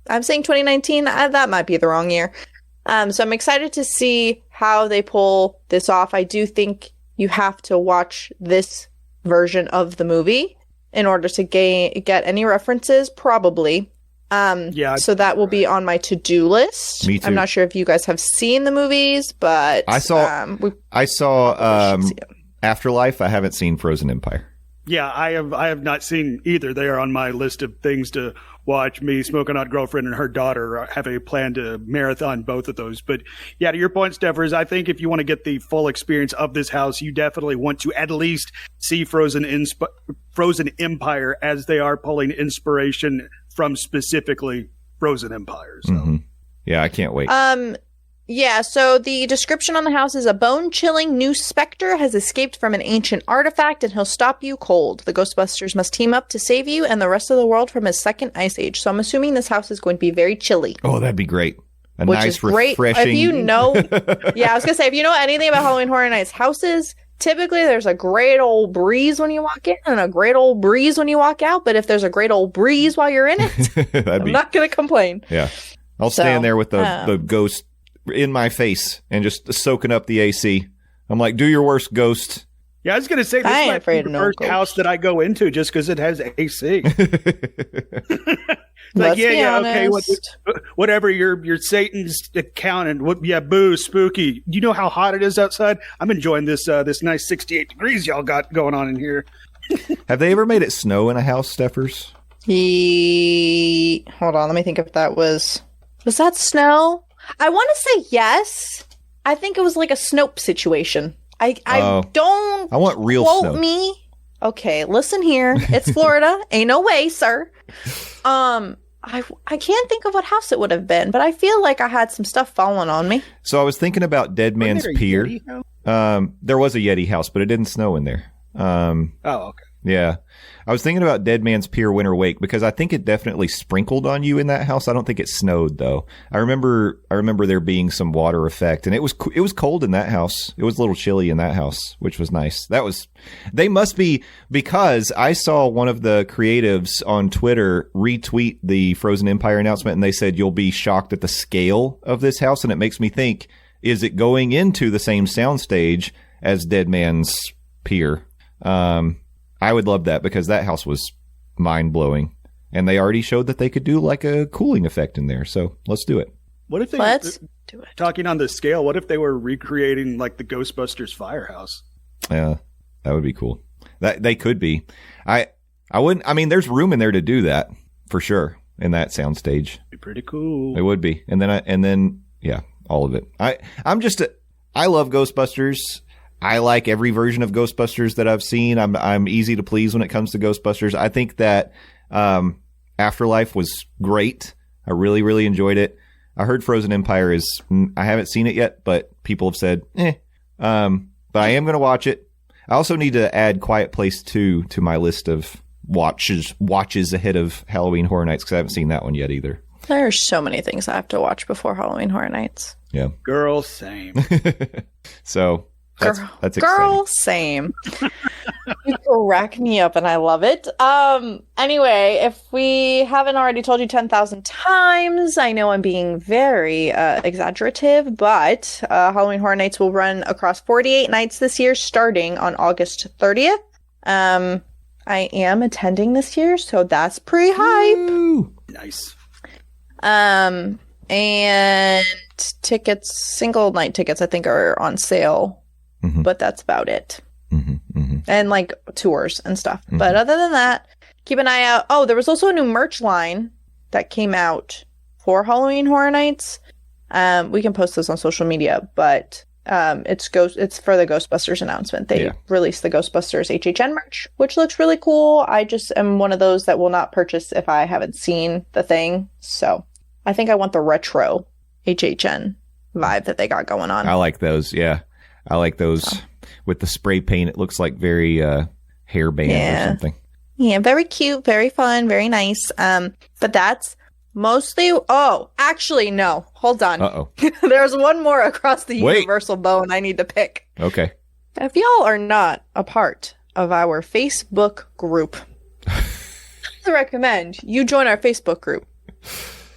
I'm saying 2019. That might be the wrong year. So I'm excited to see how they pull this off. I do think you have to watch this version of the movie in order to get any references, probably. Yeah. So that will be on my to-do list. Me too. I'm not sure if you guys have seen the movies, but I saw Afterlife. I haven't seen Frozen Empire. Yeah, I have not seen either. They are on my list of things to watch. Me, Smoking Hot Girlfriend, and her daughter have a plan to marathon both of those. But yeah, to your point, Steffers, I think if you want to get the full experience of this house, you definitely want to at least see Frozen Empire, as they are pulling inspiration from specifically Frozen Empire. So. Yeah, I can't wait. Yeah, so the description on the house is a bone-chilling new specter has escaped from an ancient artifact and he'll stop you cold. The Ghostbusters must team up to save you and the rest of the world from a second ice age. So I'm assuming this house is going to be very chilly. Oh, that'd be great. which nice, is great. refreshing. If you know, yeah, I was gonna say, if you know anything about Halloween Horror Nights houses, typically there's a great old breeze when you walk in and a great old breeze when you walk out. But if there's a great old breeze while you're in it, I'm not gonna complain. Yeah, I'll stand there with the ghost in my face and just soaking up the AC. I'm like, do your worst, ghost. Yeah, I was gonna say this might be the first house that I go into just because it has AC. Like, okay, whatever your Satan's account and boo, spooky. You know how hot it is outside? I'm enjoying this nice 68 degrees y'all got going on in here. Have they ever made it snow in a house, Steffers? Hold on, let me think if that was that snow? I want to say yes. I think it was like a Snope situation. I want real quote snow. Me. Okay, listen here. It's Florida. Ain't no way, sir. I can't think of what house it would have been, but I feel like I had some stuff falling on me. So I was thinking about Dead Man's Pier. There was a Yeti house, but it didn't snow in there. Okay. Yeah. I was thinking about Dead Man's Pier Winter Wake because I think it definitely sprinkled on you in that house. I don't think it snowed though. I remember there being some water effect, and it was cold in that house. It was a little chilly in that house, which was nice. They must be, because I saw one of the creatives on Twitter retweet the Frozen Empire announcement, and they said, you'll be shocked at the scale of this house. And it makes me think, is it going into the same soundstage as Dead Man's Pier? I would love that because that house was mind-blowing. And they already showed that they could do like a cooling effect in there. So let's do it. What if let's do it. Talking on the scale, what if they were recreating like the Ghostbusters firehouse? Yeah, that would be cool. That they could be. I wouldn't. I mean, there's room in there to do that for sure in that soundstage. Be pretty cool. It would be. And then yeah, all of it. I love Ghostbusters. I like every version of Ghostbusters that I've seen. I'm easy to please when it comes to Ghostbusters. I think that Afterlife was great. I really, really enjoyed it. I heard Frozen Empire I haven't seen it yet, but people have said, but I am going to watch it. I also need to add Quiet Place 2 to my list of watches ahead of Halloween Horror Nights because I haven't seen that one yet either. There are so many things I have to watch before Halloween Horror Nights. Yeah. Girl, same. So... That's exciting. Girl, same. You crack me up and I love it. Anyway, if we haven't already told you 10,000 times, I know I'm being very exaggerative, but Halloween Horror Nights will run across 48 nights this year, starting on August 30th. I am attending this year, so that's pretty hype. Woo! Nice. And tickets, single night tickets, I think are on sale. Mm-hmm. But that's about it. Mm-hmm, mm-hmm. And like tours and stuff. Mm-hmm. But other than that, keep an eye out. Oh, there was also a new merch line that came out for Halloween Horror Nights. We can post this on social media, but it's for the Ghostbusters announcement. They released the Ghostbusters HHN merch, which looks really cool. I just am one of those that will not purchase if I haven't seen the thing. So I think I want the retro HHN vibe that they got going on. I like those, yeah. I like those with the spray paint. It looks like very hairband or something. Yeah, very cute, very fun, very nice. But that's mostly... Oh, actually, no. Hold on. Uh-oh. There's one more across the universal bone I need to pick. Okay. If y'all are not a part of our Facebook group, I recommend you join our Facebook group.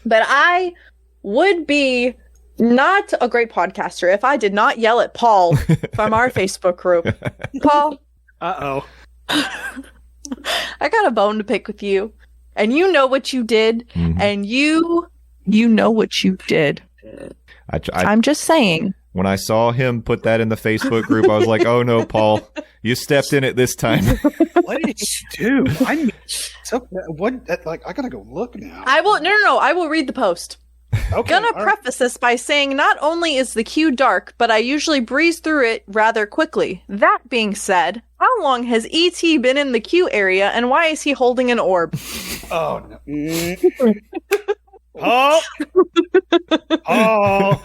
But I would be... not a great podcaster if I did not yell at Paul from our Facebook group. Paul. Uh-oh. I got a bone to pick with you. And you know what you did. Mm-hmm. And you know what you did. I'm just saying. When I saw him put that in the Facebook group, I was like, oh no, Paul, you stepped in it this time. What did you do? I gotta go look now. I will. No. I will read the post. Okay, gonna preface this by saying not only is the queue dark, but I usually breeze through it rather quickly. That being said, how long has E.T. been in the queue area, and why is he holding an orb? Oh, no. Oh!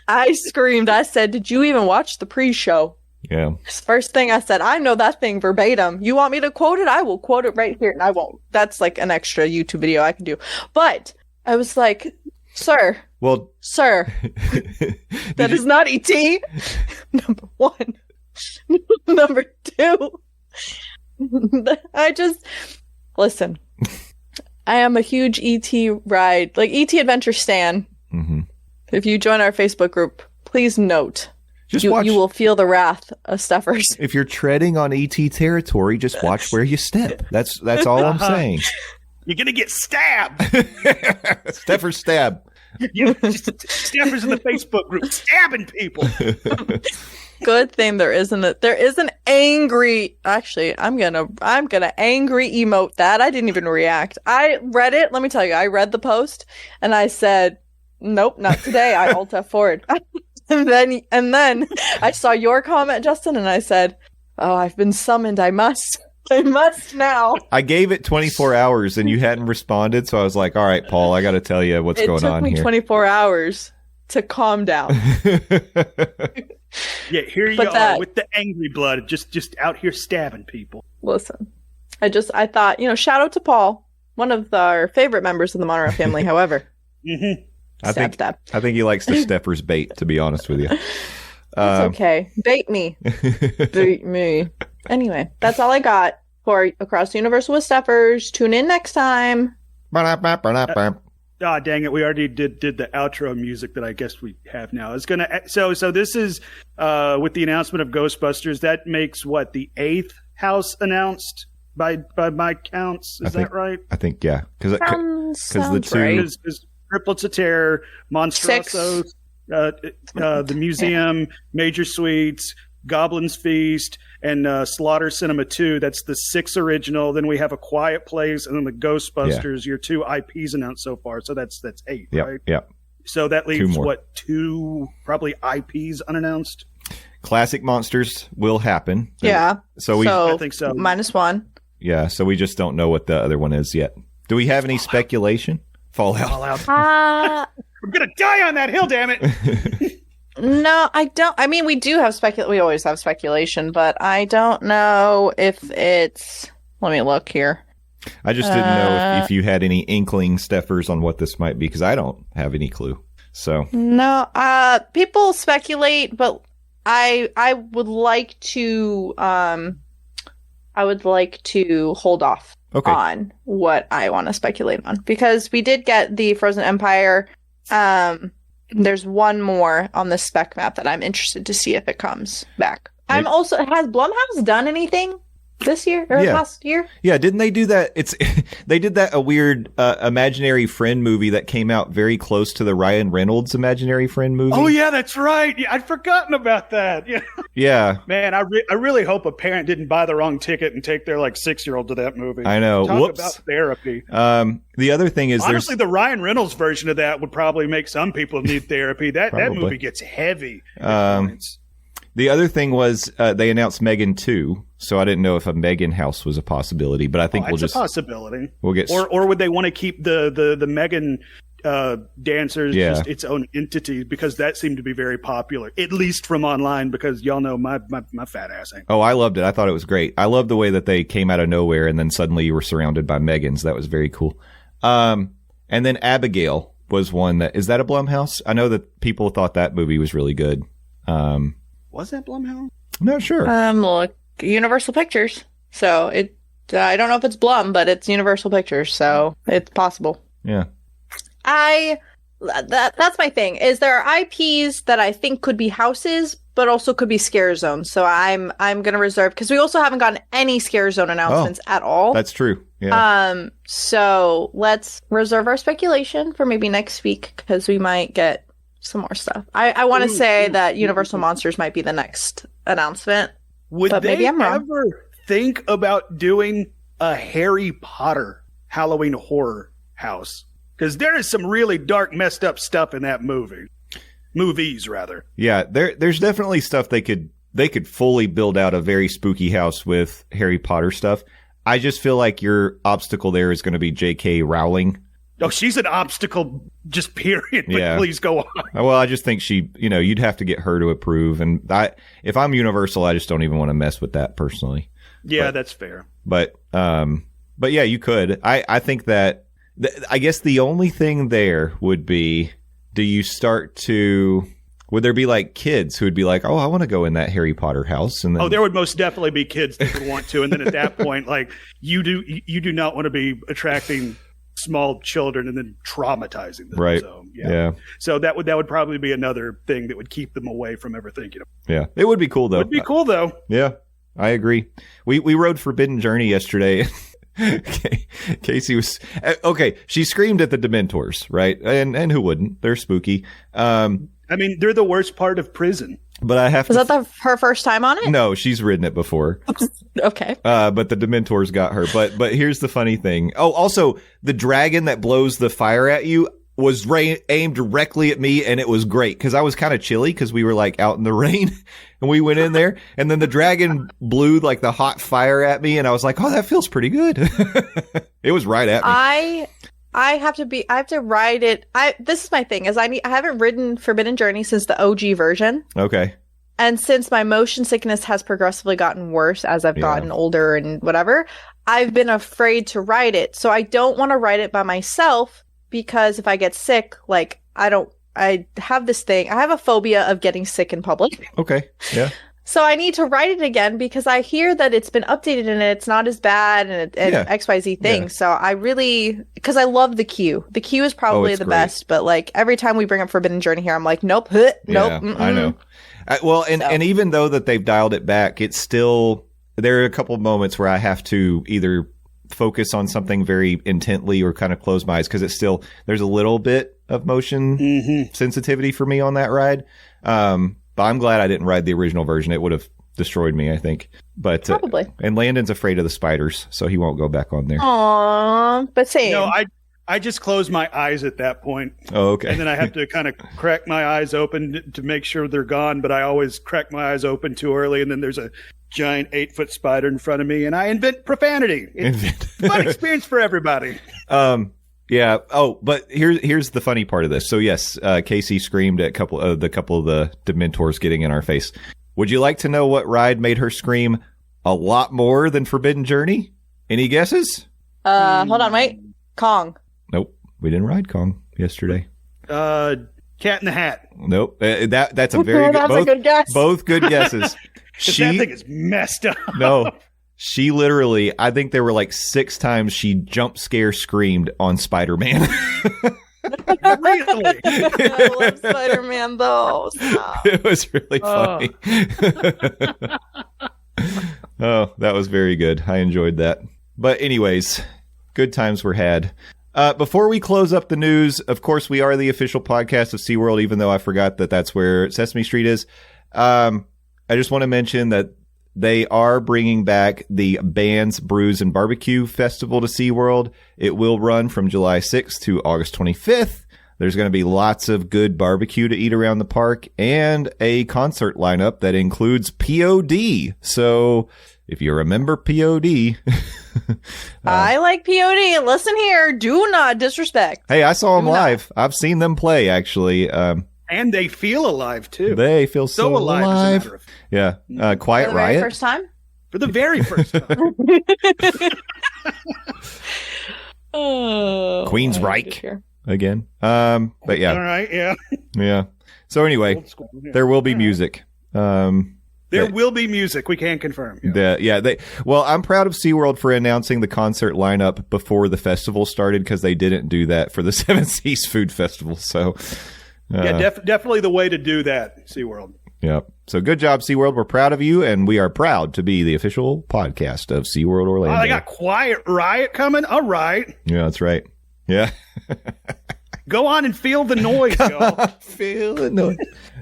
I screamed. I said, did you even watch the pre-show? Yeah. First thing I said, I know that thing verbatim. You want me to quote it? I will quote it right here. And I won't. That's like an extra YouTube video I can do. But I was like, sir, Well, sir, that is not E.T. Number one. Number two, listen, I am a huge E.T. ride, like E.T. Adventure stan. mm-hmm. If you join our Facebook group, please note, Just you watch. will feel the wrath of Steffers. If you're treading on ET territory, just watch where you step. That's all I'm saying. You're gonna get stabbed. Steffer stab. Steffers in the Facebook group stabbing people. Good thing there is an angry. Actually, I'm gonna angry emote that. I didn't even react. I read it. Let me tell you, I read the post and I said, "Nope, not today." I alt F4'd. and then I saw your comment, Justin, and I said, "Oh, I've been summoned. I must now." I gave it 24 hours and you hadn't responded, so I was like, all right, Paul, I got to tell you what's going on here. It took me 24 hours to calm down. Yeah, here you are with the angry blood, just out here stabbing people. Listen, I thought, shout out to Paul, one of our favorite members of the Monorail family, however. Mm-hmm. I think he likes the Steffer's bait, to be honest with you. It's okay. Bait me. Bait me. Anyway, that's all I got for Across the Universe with Steffers. Tune in next time. Ah, dang it! We already did the outro music that I guess we have now. It's gonna so this is with the announcement of Ghostbusters. That makes what the 8th house announced by my counts. Is that right? I think yeah, because the two right. is Triplets of Terror, Monstruosos, the Museum, Major Suites, Goblin's Feast, and Slaughter Cinema 2. That's the 6 original. Then we have A Quiet Place, and then the Ghostbusters. Your 2 IPs announced so far. So that's 8, right? Yeah. So that leaves 2 2 probably IPs unannounced. Classic Monsters will happen. Yeah. So I think so. -1. Yeah. So we just don't know what the other one is yet. Do we have any speculation? Fallout. We're gonna die on that hill, damn it. No, I don't. I mean, we do have we always have speculation, but I don't know if it's. Let me look here. I just didn't know if you had any inkling, Steffers, on what this might be, because I don't have any clue. So no, people speculate, but I would like to hold off on what I want to speculate on, because we did get the Frozen Empire. There's one more on the spec map that I'm interested to see if it comes back. Has Blumhouse done anything this year or last year? Yeah, didn't they do that? They did that a weird imaginary friend movie that came out very close to the Ryan Reynolds imaginary friend movie. Oh yeah, that's right. Yeah, I'd forgotten about that. Yeah. Yeah. Man, I really hope a parent didn't buy the wrong ticket and take their 6-year-old to that movie. I know. Talk Whoops. about therapy. The other thing is, honestly, the Ryan Reynolds version of that would probably make some people need therapy. That movie gets heavy. The other thing was they announced Megan 2, so I didn't know if a Megan house was a possibility, but I think it's a possibility. We'll get or would they want to keep the Megan dancers just its own entity, because that seemed to be very popular, at least from online, because y'all know my fat ass ain't. Oh, I loved it. I thought it was great. I loved the way that they came out of nowhere and then suddenly you were surrounded by Megans. That was very cool. And then Abigail was one is that a Blumhouse? I know that people thought that movie was really good. Was that Blumhouse? I'm not sure. Look, Universal Pictures. So I don't know if it's Blum, but it's Universal Pictures, so it's possible. Yeah. That's my thing. Is there are IPs that I think could be houses, but also could be scare zones. So I'm gonna reserve, because we also haven't gotten any scare zone announcements at all. That's true. Yeah. So let's reserve our speculation for maybe next week, because we might get some more stuff. I want to say that Universal Monsters might be the next announcement. But maybe I'm wrong. Ever think about doing a Harry Potter Halloween horror house? Because there is some really dark, messed up stuff in that movie. Movies, rather. Yeah, there's definitely stuff they could fully build out a very spooky house with Harry Potter stuff. I just feel like your obstacle there is going to be J.K. Rowling. Oh, she's an obstacle, just period. But please go on. Well, I just think you'd have to get her to approve. And if I'm Universal, I just don't even want to mess with that personally. Yeah, that's fair. But yeah, you could. I think that I guess the only thing there would be, would there be like kids who would be like, oh, I want to go in that Harry Potter house? And then, there would most definitely be kids that would want to. And then at that point, like you do not want to be attracting small children and then traumatizing them. Right. So, yeah. So that would probably be another thing that would keep them away from ever thinking of it. Yeah. It would be cool though. It would be cool though. Yeah, I agree. We rode Forbidden Journey yesterday. Casey was okay. She screamed at the Dementors, right? And who wouldn't? They're spooky. I mean, they're the worst part of prison. But I have Was that her first time on it? No, she's ridden it before. Okay. But the Dementors got her. But here's the funny thing. Oh, also the dragon that blows the fire at you was aimed directly at me, and it was great because I was kind of chilly because we were like out in the rain, and we went in there, and then the dragon blew like the hot fire at me, and I was like, oh, that feels pretty good. It was right at me. I have to ride it. This is my thing is I haven't ridden Forbidden Journey since the OG version. Okay. And since my motion sickness has progressively gotten worse as I've gotten older and whatever, I've been afraid to ride it. So I don't want to ride it by myself because if I get sick, like I have this thing. I have a phobia of getting sick in public. Okay. Yeah. So I need to write it again because I hear that it's been updated and it's not as bad and XYZ thing. Yeah. So I really, because I love the queue. The queue is probably the best, but like every time we bring up Forbidden Journey here, I'm like, nope, nope. I know. And even though that they've dialed it back, it's still, there are a couple of moments where I have to either focus on something very intently or kind of close my eyes because it's still, there's a little bit of motion sensitivity for me on that ride. But I'm glad I didn't ride the original version. It would have destroyed me, I think. But probably. And Landon's afraid of the spiders, so he won't go back on there. Aww, but same. No, I just close my eyes at that point. Oh, okay. And then I have to kind of crack my eyes open to make sure they're gone. But I always crack my eyes open too early, and then there's a giant 8-foot spider in front of me, and I invent profanity. It's a fun experience for everybody. Yeah. Oh, but here's the funny part of this. So yes, Casey screamed at a couple of the Dementors getting in our face. Would you like to know what ride made her scream a lot more than Forbidden Journey? Any guesses? Hold on, wait. Kong. Nope. We didn't ride Kong yesterday. Cat in the Hat. Nope. That's a very good. A good guess. Both good guesses. That thing is messed up. No. She literally, I think there were like 6 times she jump scare screamed on Spider-Man. Really? I love Spider-Man though. Stop. It was really funny. Oh, that was very good. I enjoyed that. But anyways, good times were had. Before we close up the news, of course, we are the official podcast of SeaWorld, even though I forgot that that's where Sesame Street is. I just want to mention that they are bringing back the Bands, Brews, and Barbeque Festival to SeaWorld. It will run from July 6th to August 25th. There's going to be lots of good barbecue to eat around the park and a concert lineup that includes POD. So if you remember POD... I like POD. Listen here. Do not disrespect. Hey, I saw them live. I've seen them play, actually. And they feel alive, too. They feel so alive. As a matter of fact. Yeah. Quiet Riot. First time? For the very first time. Queensryche again. But yeah. All right, yeah. Yeah. So anyway, there will be music. There will be music. We can confirm. Well, I'm proud of SeaWorld for announcing the concert lineup before the festival started because they didn't do that for the Seven Seas Food Festival. So... definitely the way to do that, SeaWorld. Yeah. So good job, SeaWorld. We're proud of you, and we are proud to be the official podcast of SeaWorld Orlando. Oh, they got Quiet Riot coming? All right. Yeah, that's right. Yeah. Go on and feel the noise, y'all. Feel the noise.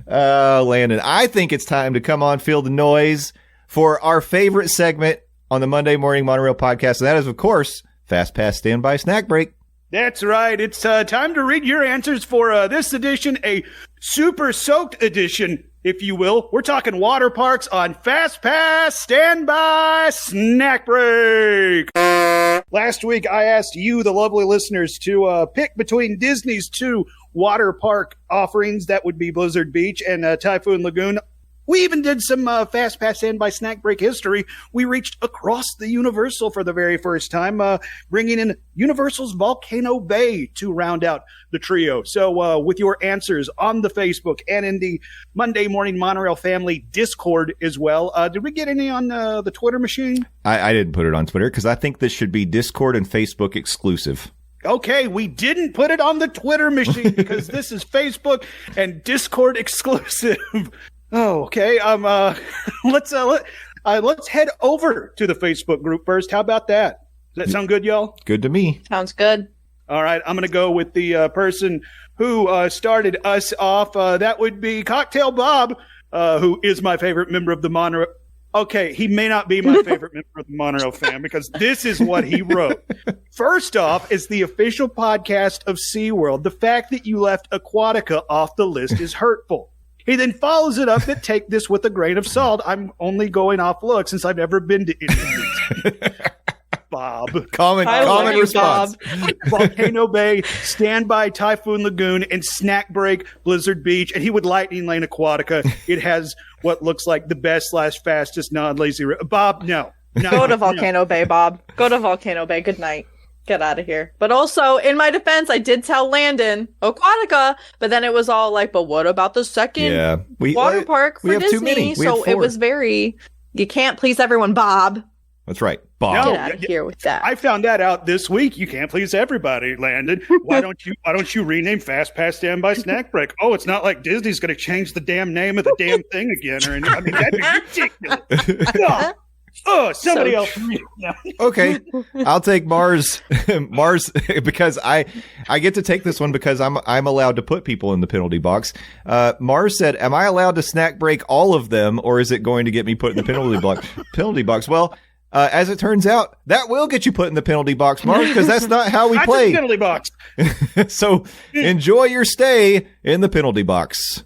Landon, I think it's time to come on, feel the noise for our favorite segment on the Monday Morning Monorail podcast. And that is, of course, FastPass Standby Snack Break. That's right. It's time to read your answers for this edition, a super soaked edition, if you will. We're talking water parks on FastPass Standby Snack Break. Last week, I asked you, the lovely listeners, to pick between Disney's 2 water park offerings. That would be Blizzard Beach and Typhoon Lagoon. We even did some FastPass Standby Snack Break history. We reached across the Universal for the very first time, bringing in Universal's Volcano Bay to round out the trio. So with your answers on the Facebook and in the Monday Morning Monorail Family Discord as well, did we get any on the Twitter machine? I didn't put it on Twitter because I think this should be Discord and Facebook exclusive. Okay, we didn't put it on the Twitter machine because this is Facebook and Discord exclusive. Oh, okay. Let's head over to the Facebook group first. How about that? Does that sound good, y'all? Good to me. Sounds good. All right, I'm going to go with the person who started us off. That would be Cocktail Bob, who is my favorite member of the Monorail. Okay, he may not be my favorite member of the Monorail fam because this is what he wrote. First off, is the official podcast of SeaWorld. The fact that you left Aquatica off the list is hurtful. He then follows it up that take this with a grain of salt. I'm only going off look since I've never been to Italy. Bob. Common response. Volcano Bay, Standby Typhoon Lagoon, and Snack Break Blizzard Beach. And he would Lightning Lane Aquatica. It has what looks like the best/fastest non-lazy. Bob, no. Go to Volcano Bay, Bob. Go to Volcano Bay. Good night. Get out of here. But also, in my defense, I did tell Landon Aquatica, but then it was all like, but what about the second water park for Disney? So it was very, you can't please everyone, Bob. That's right, Bob. Get out of here with that. I found that out this week. You can't please everybody, Landon. Why don't you rename FastPass Standby Snack Break? Oh, it's not like Disney's going to change the damn name of the damn thing again, or anything. I mean, that'd be ridiculous. Oh, somebody else. Okay, I'll take Mars. Mars, because I get to take this one because I'm allowed to put people in the penalty box. Mars said, "Am I allowed to snack break all of them, or is it going to get me put in the penalty box?" Well, as it turns out, that will get you put in the penalty box, Mars, because that's not how we play. Penalty box. So enjoy your stay in the penalty box.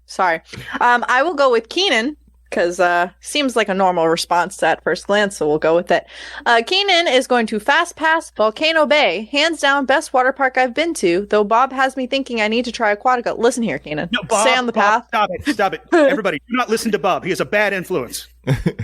Sorry. I will go with Keenan because seems like a normal response at first glance, so we'll go with it. Keenan is going to FastPass Volcano Bay. Hands down, best water park I've been to, though Bob has me thinking I need to try Aquatica. Listen here, Keenan. No, Bob, stay on the path. Stop it. Everybody, do not listen to Bob. He is a bad influence.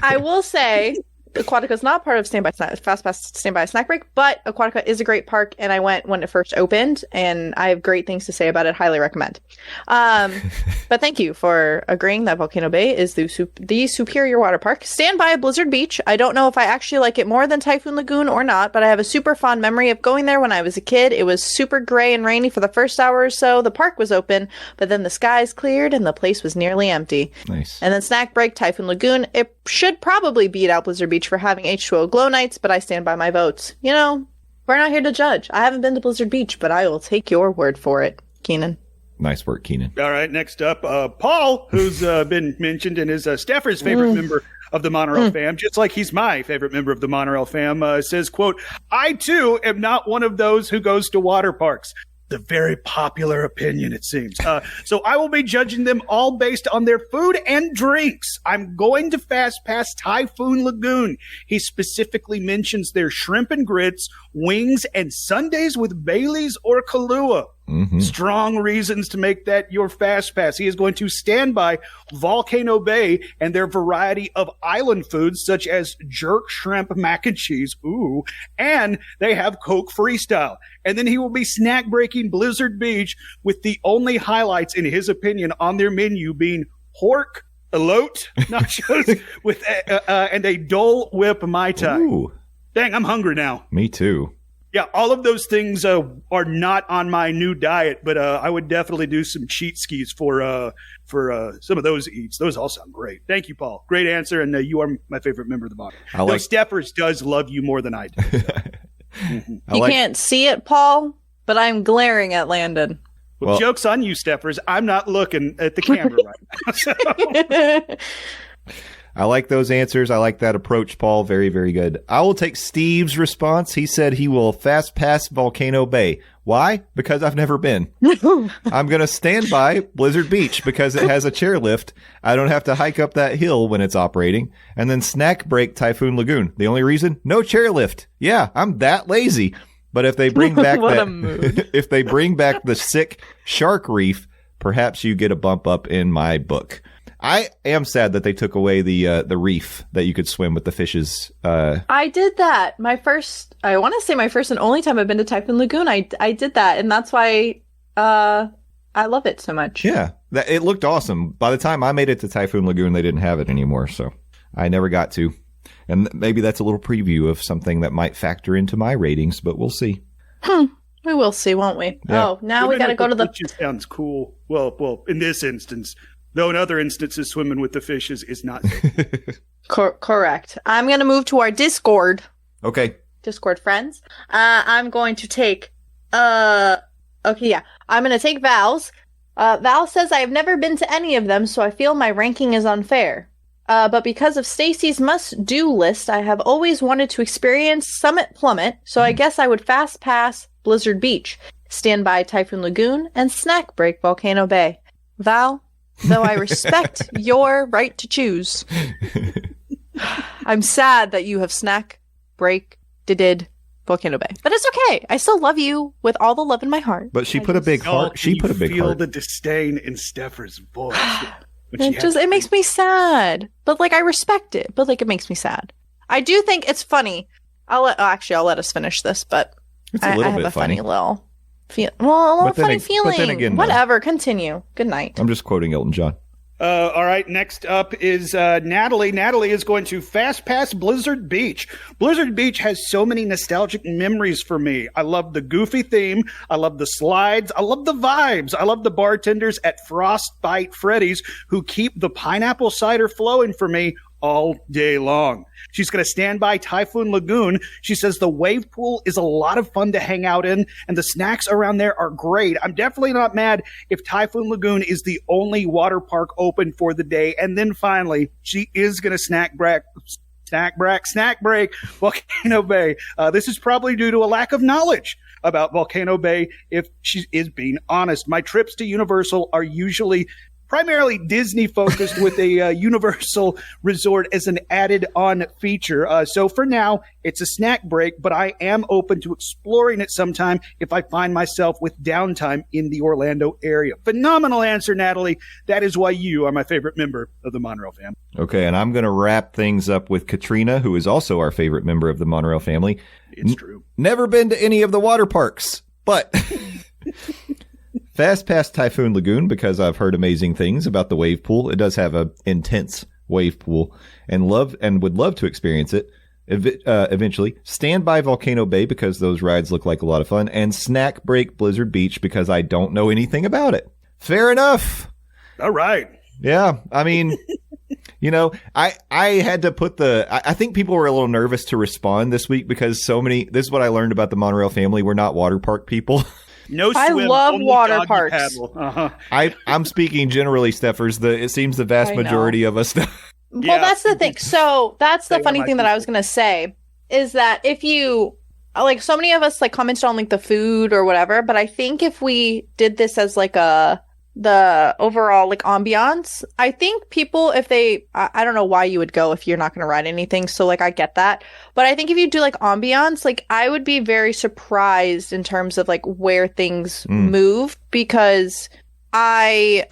I will say Aquatica is not part of FastPass Standby Snack Break, but Aquatica is a great park, and I went when it first opened, and I have great things to say about it. Highly recommend. But thank you for agreeing that Volcano Bay is the superior water park. Standby Blizzard Beach. I don't know if I actually like it more than Typhoon Lagoon or not, but I have a super fond memory of going there when I was a kid. It was super gray and rainy for the first hour or so. The park was open, but then the skies cleared and the place was nearly empty. Nice. And then Snack Break, Typhoon Lagoon. It should probably beat out Blizzard Beach for having H2O glow nights, but I stand by my votes. You know, we're not here to judge. I haven't been to Blizzard Beach, but I will take your word for it, Keenan. Nice work, Keenan. All right, next up, Paul, who's been mentioned and is Stepher's favorite member of the Monorail fam, just like he's my favorite member of the Monorail fam, says, quote, "I, too, am not one of those who goes to water parks." The very popular opinion, it seems. So I will be judging them all based on their food and drinks. I'm going to FastPass Typhoon Lagoon. He specifically mentions their shrimp and grits, wings, and sundaes with Bailey's or Kahlua. Mm-hmm. Strong reasons to make that your FastPass. He is going to stand by Volcano Bay and their variety of island foods such as jerk shrimp mac and cheese. Ooh. And they have Coke Freestyle. And then he will be snack breaking Blizzard Beach with the only highlights, in his opinion, on their menu being pork, elote, nachos, with and a Dole Whip Mai Tai. Ooh. Dang, I'm hungry now. Me too. Yeah, all of those things are not on my new diet, but I would definitely do some cheat skis for some of those eats. Those all sound great. Thank you, Paul. Great answer, and you are my favorite member of the body. Steffers does love you more than I do. You can't see it, Paul, but I'm glaring at Landon. Well, joke's on you, Steffers. I'm not looking at the camera right now. So. I like those answers. I like that approach, Paul. Very, very good. I will take Steve's response. He said he will FastPass Volcano Bay. Why? Because I've never been. I'm going to stand by Blizzard Beach because it has a chairlift. I don't have to hike up that hill when it's operating. And then Snack Break Typhoon Lagoon. The only reason? No chairlift. Yeah, I'm that lazy. But if they bring back if they bring back the sick shark reef, perhaps you get a bump up in my book. I am sad that they took away the reef that you could swim with the fishes. I did that. I want to say my first and only time I've been to Typhoon Lagoon. I did that, and that's why I love it so much. Yeah, it looked awesome. By the time I made it to Typhoon Lagoon, they didn't have it anymore, so I never got to. And maybe that's a little preview of something that might factor into my ratings, but we'll see. We will see, won't we? Yeah. Oh, now we got to go to the... Which sounds cool. Well, in this instance, though in other instances, swimming with the fishes is not... Correct. I'm going to move to our Discord. Okay. Discord friends. I'm going to take... I'm going to take Val's. Val says I have never been to any of them, so I feel my ranking is unfair. But because of Stacy's must-do list, I have always wanted to experience Summit Plummet, so I guess I would fast pass Blizzard Beach, stand by Typhoon Lagoon, and snack break Volcano Bay. Val, though I respect your right to choose, I'm sad that you have snack break did Volcano Bay. But it's okay. I still love you with all the love in my heart. But she put a big heart. She put a big heart. Feel the disdain in Stepher's voice. It makes me sad, but like I respect it, but like it makes me sad. I do think it's funny. I'll let us finish this, but it's a little I have bit a funny. funny little funny feeling. But then again, whatever. Continue. Good night. I'm just quoting Elton John. All right, next up is Natalie. Natalie is going to fast pass Blizzard Beach. Blizzard Beach has so many nostalgic memories for me. I love the goofy theme. I love the slides. I love the vibes. I love the bartenders at Frostbite Freddy's who keep the pineapple cider flowing for me all day long. She's going to stand by Typhoon Lagoon. She says the wave pool is a lot of fun to hang out in, and the snacks around there are great. I'm definitely not mad if Typhoon Lagoon is the only water park open for the day. And then finally, she is going to snack break Volcano Bay. This is probably due to a lack of knowledge about Volcano Bay, if she is being honest. My trips to Universal are usually primarily Disney focused with a Universal Resort as an added on feature. So for now, it's a snack break, but I am open to exploring it sometime if I find myself with downtime in the Orlando area. Phenomenal answer, Natalie. That is why you are my favorite member of the Monorail family. Okay, and I'm going to wrap things up with Katrina, who is also our favorite member of the Monorail family. It's true. Never been to any of the water parks, but... Fast pass Typhoon Lagoon because I've heard amazing things about the wave pool. It does have an intense wave pool and would love to experience it eventually. Stand by Volcano Bay because those rides look like a lot of fun, and snack break Blizzard Beach because I don't know anything about it. Fair enough. All right. Yeah. I mean, I had to put I think people were a little nervous to respond this week because this is what I learned about the Monorail family. We're not water park people. No swim, I love only water doggy parks. paddle. Uh-huh. I'm speaking generally, Steffers. It seems the vast majority of us. Well, that's the thing. So that's the funny thing that I was going to say is that if you like, so many of us like commented on like the food or whatever, but I think if we did this as like the overall like ambiance, I think people, if they, I don't know why you would go if you're not going to ride anything. So like, I get that. But I think if you do like ambiance, like I would be very surprised in terms of like where things move, because I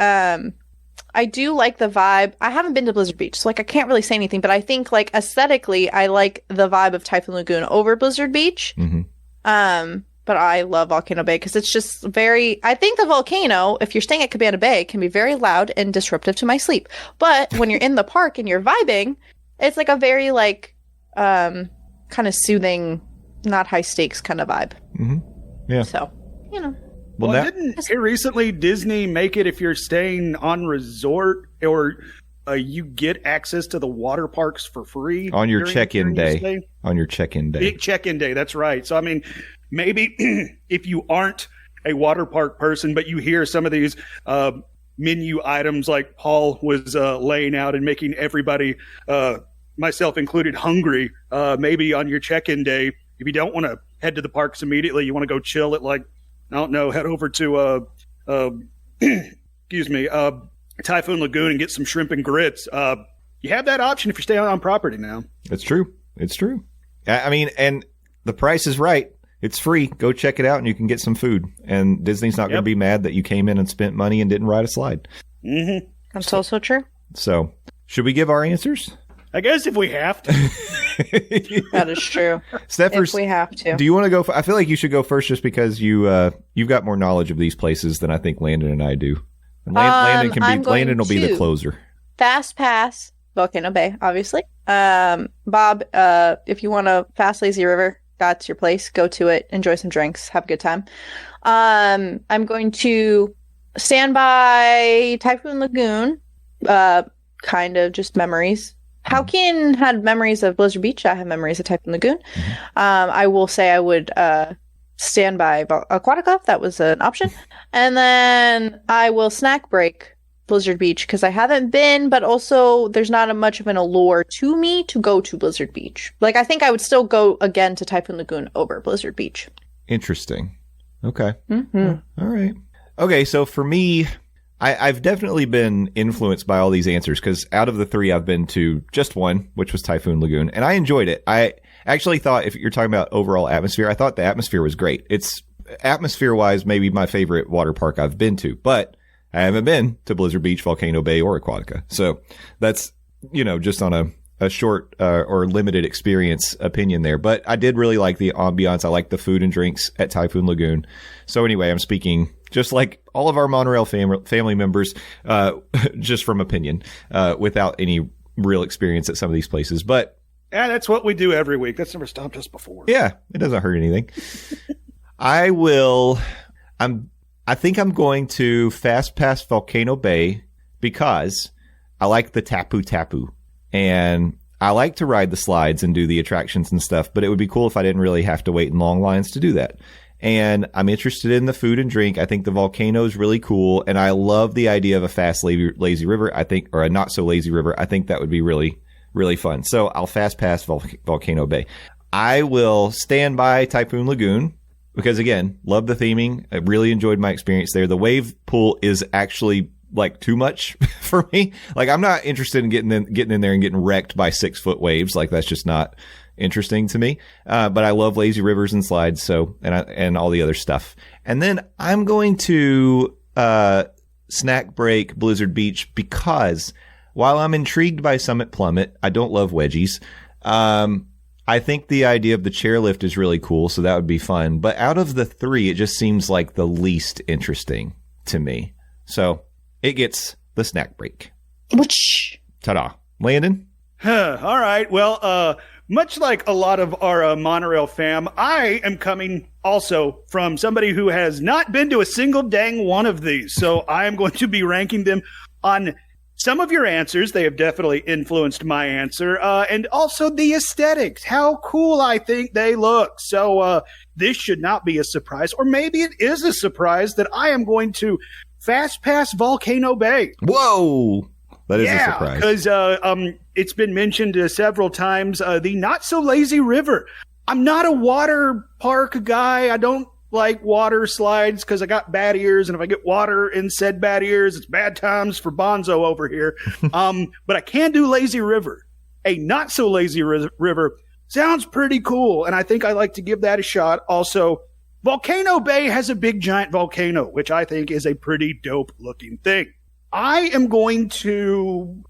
do like the vibe. I haven't been to Blizzard Beach, so like I can't really say anything, but I think like aesthetically, I like the vibe of Typhoon Lagoon over Blizzard Beach. Mm-hmm. But I love Volcano Bay because it's just I think the volcano, if you're staying at Cabana Bay, can be very loud and disruptive to my sleep. But when you're in the park and you're vibing, it's like a very like kind of soothing, not high stakes kind of vibe. Mm-hmm. Yeah. So, Well, didn't recently Disney make it if you're staying on resort or you get access to the water parks for free on your check-in day? On your check-in day. Big check-in day, that's right. So, I mean, maybe if you aren't a water park person, but you hear some of these menu items like Paul was laying out and making everybody, myself included, hungry, maybe on your check-in day, if you don't want to head to the parks immediately, you want to go chill at like, I don't know, head over to, Typhoon Lagoon and get some shrimp and grits. You have that option if you're staying on property now. It's true. It's true. I mean, and the price is right. It's free. Go check it out and you can get some food. And Disney's not going to be mad that you came in and spent money and didn't ride a slide. Mm-hmm. That's also true. So, should we give our answers? I guess if we have to. That is true. Stepher, if we have to. Do you want to go? I feel like you should go first just because you've got more knowledge of these places than I think Landon and I do. And Landon will be the closer. FastPass, Volcano Bay, obviously. Bob, if you want to fast Lazy River, that's your place. Go to it. Enjoy some drinks. Have a good time. I'm going to stand by Typhoon Lagoon. Kind of just memories. Howkin had memories of Blizzard Beach. I have memories of Typhoon Lagoon. I will say I would stand by Aquatica. That was an option. And then I will snack break Blizzard Beach because I haven't been, but also there's not much of an allure to me to go to Blizzard Beach. Like, I think I would still go again to Typhoon Lagoon over Blizzard Beach. Interesting. Okay. Mm-hmm. All right. Okay, so for me, I've definitely been influenced by all these answers because out of the three, I've been to just one, which was Typhoon Lagoon, and I enjoyed it. I actually thought, if you're talking about overall atmosphere, I thought the atmosphere was great. It's atmosphere-wise maybe my favorite water park I've been to, but I haven't been to Blizzard Beach, Volcano Bay, or Aquatica. So that's, just on a short or limited experience opinion there. But I did really like the ambiance. I like the food and drinks at Typhoon Lagoon. So anyway, I'm speaking just like all of our monorail family members, just from opinion, without any real experience at some of these places. But yeah, that's what we do every week. That's never stopped us before. Yeah, it doesn't hurt anything. I think I'm going to FastPass Volcano Bay because I like the tapu. And I like to ride the slides and do the attractions and stuff, but it would be cool if I didn't really have to wait in long lines to do that. And I'm interested in the food and drink. I think the volcano is really cool. And I love the idea of a fast lazy river, I think, or a not so lazy river. I think that would be really, really fun. So I'll FastPass Volcano Bay. I will stand by Typhoon Lagoon because, again, love the theming. I really enjoyed my experience there. The wave pool is actually like too much for me. Like, I'm not interested in getting in there and getting wrecked by 6-foot waves. Like, that's just not interesting to me. But I love lazy rivers and slides. So, and all the other stuff. And then I'm going to, snack break Blizzard Beach because while I'm intrigued by Summit Plummet, I don't love wedgies. I think the idea of the chairlift is really cool. So that would be fun. But out of the three, it just seems like the least interesting to me. So it gets the snack break. Which? Ta-da. Landon? All right. Well, much like a lot of our monorail fam, I am coming also from somebody who has not been to a single dang one of these. So I am going to be ranking them on some of your answers. They have definitely influenced my answer. And also the aesthetics, how cool I think they look. So this should not be a surprise. Or maybe it is a surprise that I am going to FastPass Volcano Bay. Whoa! That is a surprise. Because it's been mentioned several times, the not-so-lazy river. I'm not a water park guy. I don't like water slides because I got bad ears, and if I get water in said bad ears, it's bad times for Bonzo over here. But I can do lazy river. A not-so-lazy river sounds pretty cool, and I think I'd like to give that a shot. Also, Volcano Bay has a big giant volcano, which I think is a pretty dope looking thing. I am going to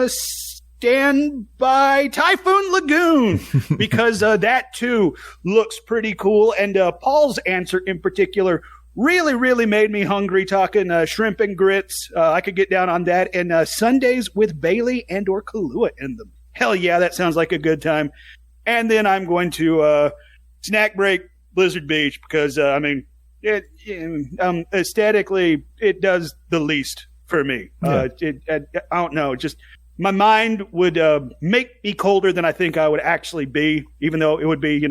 stand by Typhoon Lagoon because that too looks pretty cool. And Paul's answer in particular really, really made me hungry, talking shrimp and grits. I could get down on that. And Sundays with Bailey and or Kahlua in them. Hell yeah, that sounds like a good time. And then I'm going to snack break Blizzard Beach because, aesthetically, it does the least for me. I don't know. Just my mind would make me colder than I think I would actually be, even though it would be,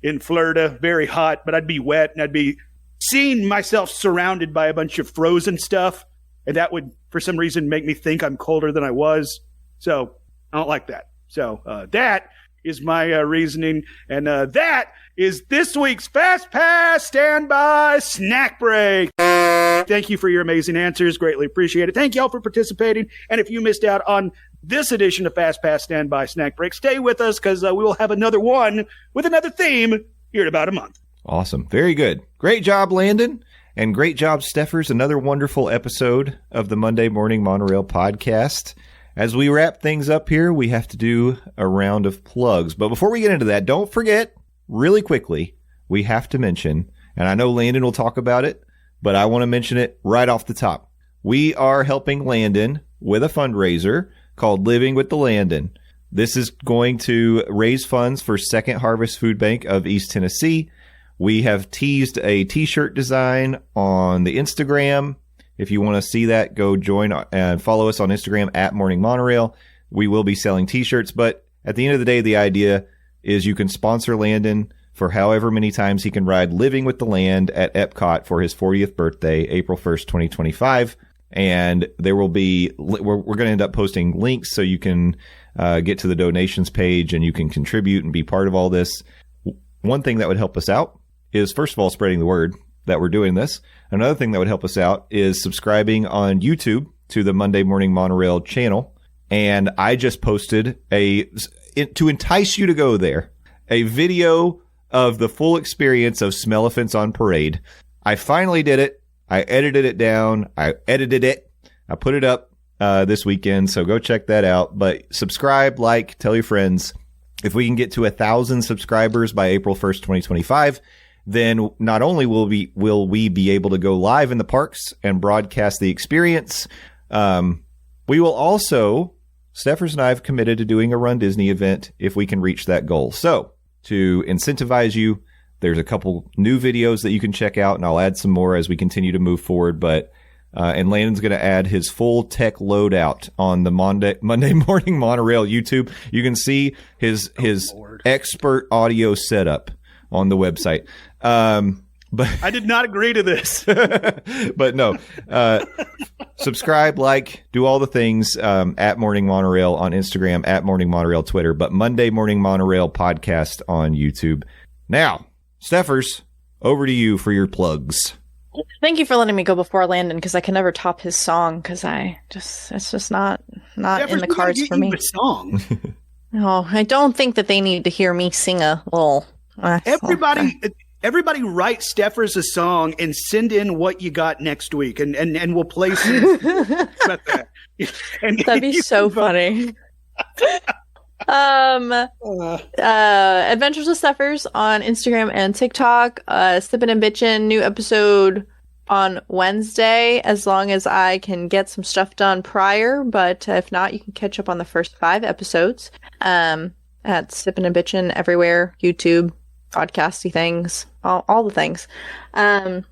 in Florida, very hot, but I'd be wet and I'd be seeing myself surrounded by a bunch of frozen stuff. And that would, for some reason, make me think I'm colder than I was. So I don't like that. So that is my reasoning. And that is this week's FastPass Standby Snack Break. Thank you for your amazing answers. Greatly appreciate it. Thank you all for participating. And if you missed out on this edition of FastPass Standby Snack Break. Stay with us because we will have another one with another theme here in about a month. Awesome. Very good. Great job, Landon. And great job, Stephers. Another wonderful episode of the Monday Morning Monorail podcast. As we wrap things up here, we have to do a round of plugs. But before we get into that, don't forget, really quickly, we have to mention, and I know Landon will talk about it, but I want to mention it right off the top. We are helping Landon with a fundraiser called Living with the Landon. This is going to raise funds for Second Harvest Food Bank of East Tennessee. We have teased a t-shirt design on the Instagram. If you want to see that, go join and follow us on Instagram at Morning Monorail. We will be selling t-shirts, but at the end of the day, the idea is you can sponsor Landon for however many times he can ride Living with the Land at Epcot for his 40th birthday, April 1st, 2025. And there will be, we're going to end up posting links so you can get to the donations page and you can contribute and be part of all this. One thing that would help us out is, first of all, spreading the word that we're doing this. Another thing that would help us out is subscribing on YouTube to the Monday Morning Monorail channel. And I just posted to entice you to go there, a video of the full experience of Smell-O-Fence on Parade. I finally did it. I edited it down. I edited it. I put it up this weekend, so go check that out. But subscribe, like, tell your friends. If we can get to 1,000 subscribers by April 1st, 2025, then not only will we be able to go live in the parks and broadcast the experience, we will also, Steffers and I have committed to doing a Run Disney event if we can reach that goal. So to incentivize you, there's a couple new videos that you can check out, and I'll add some more as we continue to move forward. But and Landon's going to add his full tech loadout on the Monday Morning Monorail YouTube. You can see his expert audio setup on the website. But I did not agree to this. But no, subscribe, like, do all the things at Morning Monorail on Instagram, at Morning Monorail Twitter, but Monday Morning Monorail podcast on YouTube. Now, Steffers, over to you for your plugs. Thank you for letting me go before Landon, because I can never top his song, because it's just not in the cards for me. Song. No, I don't think that they need to hear me sing a little. Everybody write Steffers a song and send in what you got next week, and we'll play some. That'd be so funny. Adventures with Steffers on Instagram and TikTok. Sippin' and Bitchin', new episode on Wednesday, as long as I can get some stuff done prior. But if not, you can catch up on the first 5 episodes at Sippin' and Bitchin' everywhere, YouTube, podcasty things, all the things. And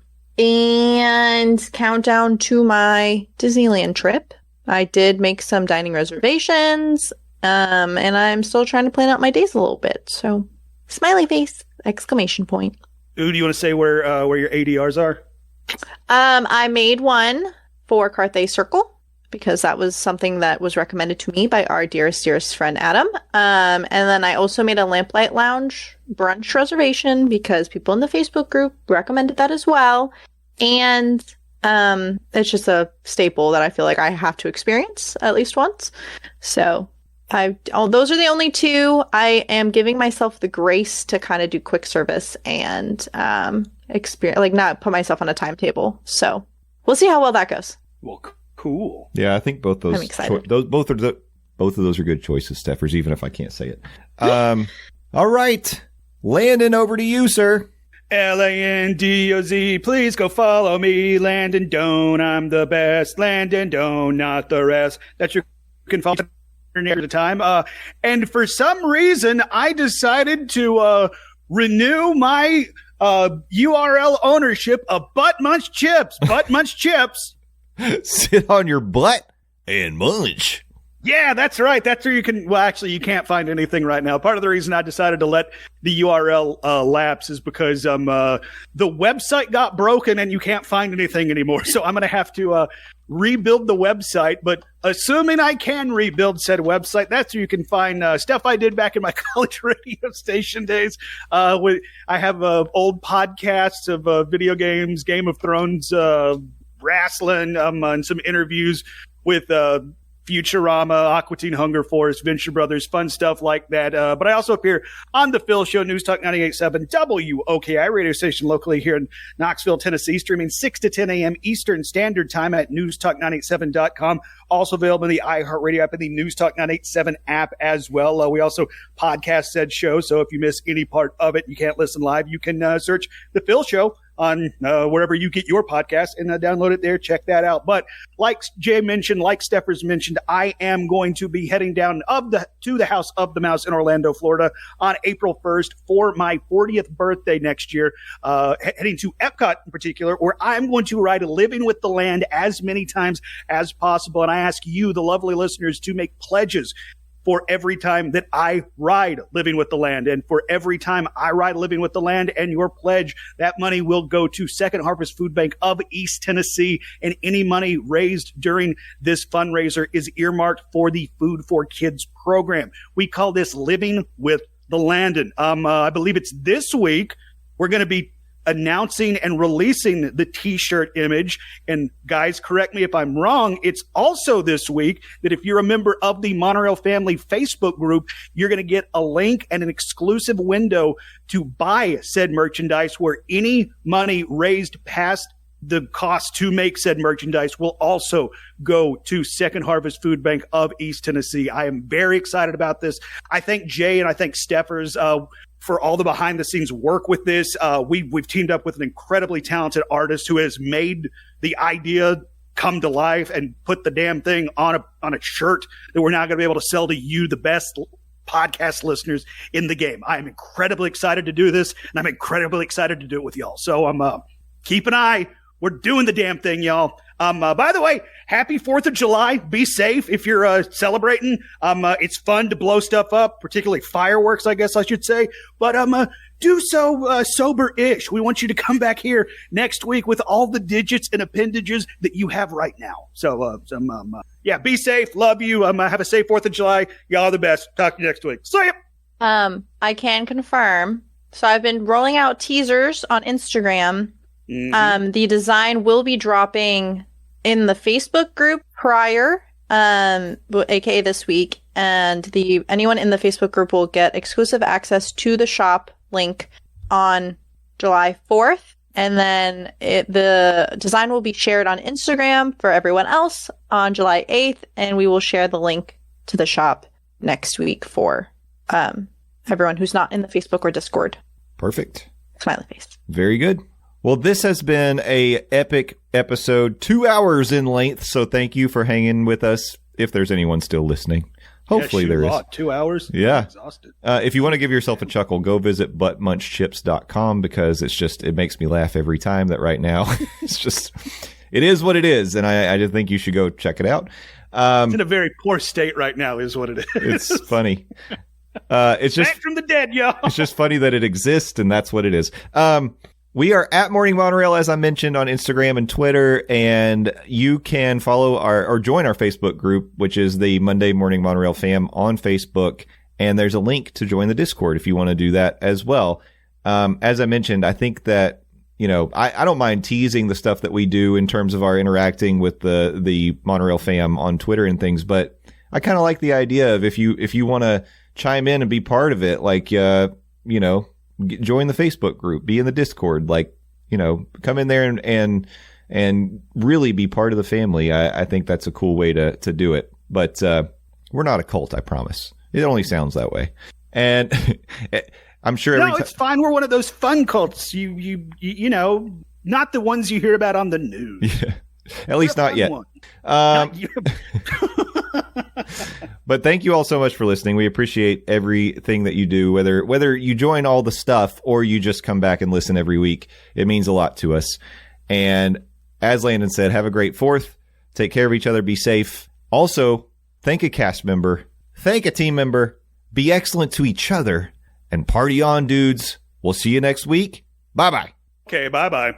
countdown to my Disneyland trip. I did make some dining reservations. And I'm still trying to plan out my days a little bit. So, smiley face, exclamation point. Ooh, do you want to say where your ADRs are? I made one for Carthay Circle because that was something that was recommended to me by our dearest friend Adam. And then I also made a Lamplight Lounge brunch reservation because people in the Facebook group recommended that as well. And it's just a staple that I feel like I have to experience at least once. So those are the only 2. I am giving myself the grace to kind of do quick service and experience, like, not put myself on a timetable. So we'll see how well that goes. Well, cool. Yeah, I think both those. I'm excited. Both of those are good choices, Steffers, even if I can't say it. All right, Landon, over to you, sir. LANDOZ, please go follow me, Landon Doan. I'm the best, Landon Doan, not the rest. That's your can follow near the time. And for some reason, I decided to renew my URL ownership of Butt Munch Chips. Butt Munch Chips. Sit on your butt and munch. Yeah, that's right. That's where you can. Well, actually, you can't find anything right now. Part of the reason I decided to let the URL lapse is because the website got broken and you can't find anything anymore. So I'm going to have to rebuild the website. But assuming I can rebuild said website, that's where you can find stuff I did back in my college radio station days. I have old podcasts of video games, Game of Thrones, wrestling, and some interviews with Futurama, Aqua Teen Hunger Force, Venture Brothers, fun stuff like that. But I also appear on The Phil Show, News Talk 98.7 WOKI radio station locally here in Knoxville, Tennessee, streaming 6 to 10 a.m. Eastern Standard Time at newstalk987.com. Also available in the iHeartRadio app and the News Talk 987 app as well. We also podcast said show, so if you miss any part of it, you can't listen live, you can search The Phil Show on wherever you get your podcast and download it there. Check that out. But like Jay mentioned, like Stepher's mentioned, I am going to be heading down to the House of the Mouse in Orlando, Florida on April 1st for my 40th birthday next year, heading to Epcot in particular, where I'm going to ride Living with the Land as many times as possible. And I ask you, the lovely listeners, to make pledges for every time that I ride Living with the Land. And for every time I ride Living with the Land and your pledge, that money will go to Second Harvest Food Bank of East Tennessee. And any money raised during this fundraiser is earmarked for the Food for Kids program. We call this Living with the Landon. I believe it's this week we're going to be announcing and releasing the t-shirt image. And guys, correct me if I'm wrong, it's also this week that if you're a member of the Monorail Family Facebook group, you're going to get a link and an exclusive window to buy said merchandise, where any money raised past the cost to make said merchandise will also go to Second Harvest Food Bank of East Tennessee. I am very excited about this. I thank Jay and I thank Steffers for all the behind the scenes work with this. We've teamed up with an incredibly talented artist who has made the idea come to life and put the damn thing on a shirt that we're now going to be able to sell to you, the best podcast listeners in the game. I am incredibly excited to do this, and I'm incredibly excited to do it with y'all. So keep an eye. We're doing the damn thing, y'all. By the way, happy 4th of July. Be safe if you're celebrating. It's fun to blow stuff up, particularly fireworks, I guess I should say. But do so sober-ish. We want you to come back here next week with all the digits and appendages that you have right now. So, yeah, be safe. Love you. Have a safe 4th of July. Y'all are the best. Talk to you next week. See ya. I can confirm. So I've been rolling out teasers on Instagram. Mm-hmm. The design will be dropping in the Facebook group prior, aka this week, and anyone in the Facebook group will get exclusive access to the shop link on July 4th, and then the design will be shared on Instagram for everyone else on July 8th, and we will share the link to the shop next week for everyone who's not in the Facebook or Discord. Perfect. Smiley face. Very good. Well, this has been a epic episode, 2 hours in length, so thank you for hanging with us, if there's anyone still listening. Hopefully there is. 2 hours? Yeah. I'm exhausted. If you want to give yourself a chuckle, go visit buttmunchchips.com, because it makes me laugh every time that right now. It is what it is, and I just think you should go check it out. It's in a very poor state right now is what it is. It's funny. It's just back from the dead, y'all. It's just funny that it exists, and that's what it is. We are at Morning Monorail, as I mentioned, on Instagram and Twitter, and you can follow or join our Facebook group, which is the Monday Morning Monorail fam on Facebook, and there's a link to join the Discord if you want to do that as well. As I mentioned, I think that, I don't mind teasing the stuff that we do in terms of our interacting with the Monorail fam on Twitter and things, but I kind of like the idea of if you want to chime in and be part of it, like, join the Facebook group, be in the Discord, come in there and really be part of the family. I think that's a cool way to do it. But we're not a cult, I promise. It only sounds that way. And I'm sure it's fine. We're one of those fun cults. You not the ones you hear about on the news. Yeah. At least not yet. But thank you all so much for listening. We appreciate everything that you do, whether you join all the stuff or you just come back and listen every week. It means a lot to us. And as Landon said, have a great 4th. Take care of each other. Be safe. Also, thank a cast member. Thank a team member. Be excellent to each other. And party on, dudes. We'll see you next week. Bye-bye. Okay, bye-bye.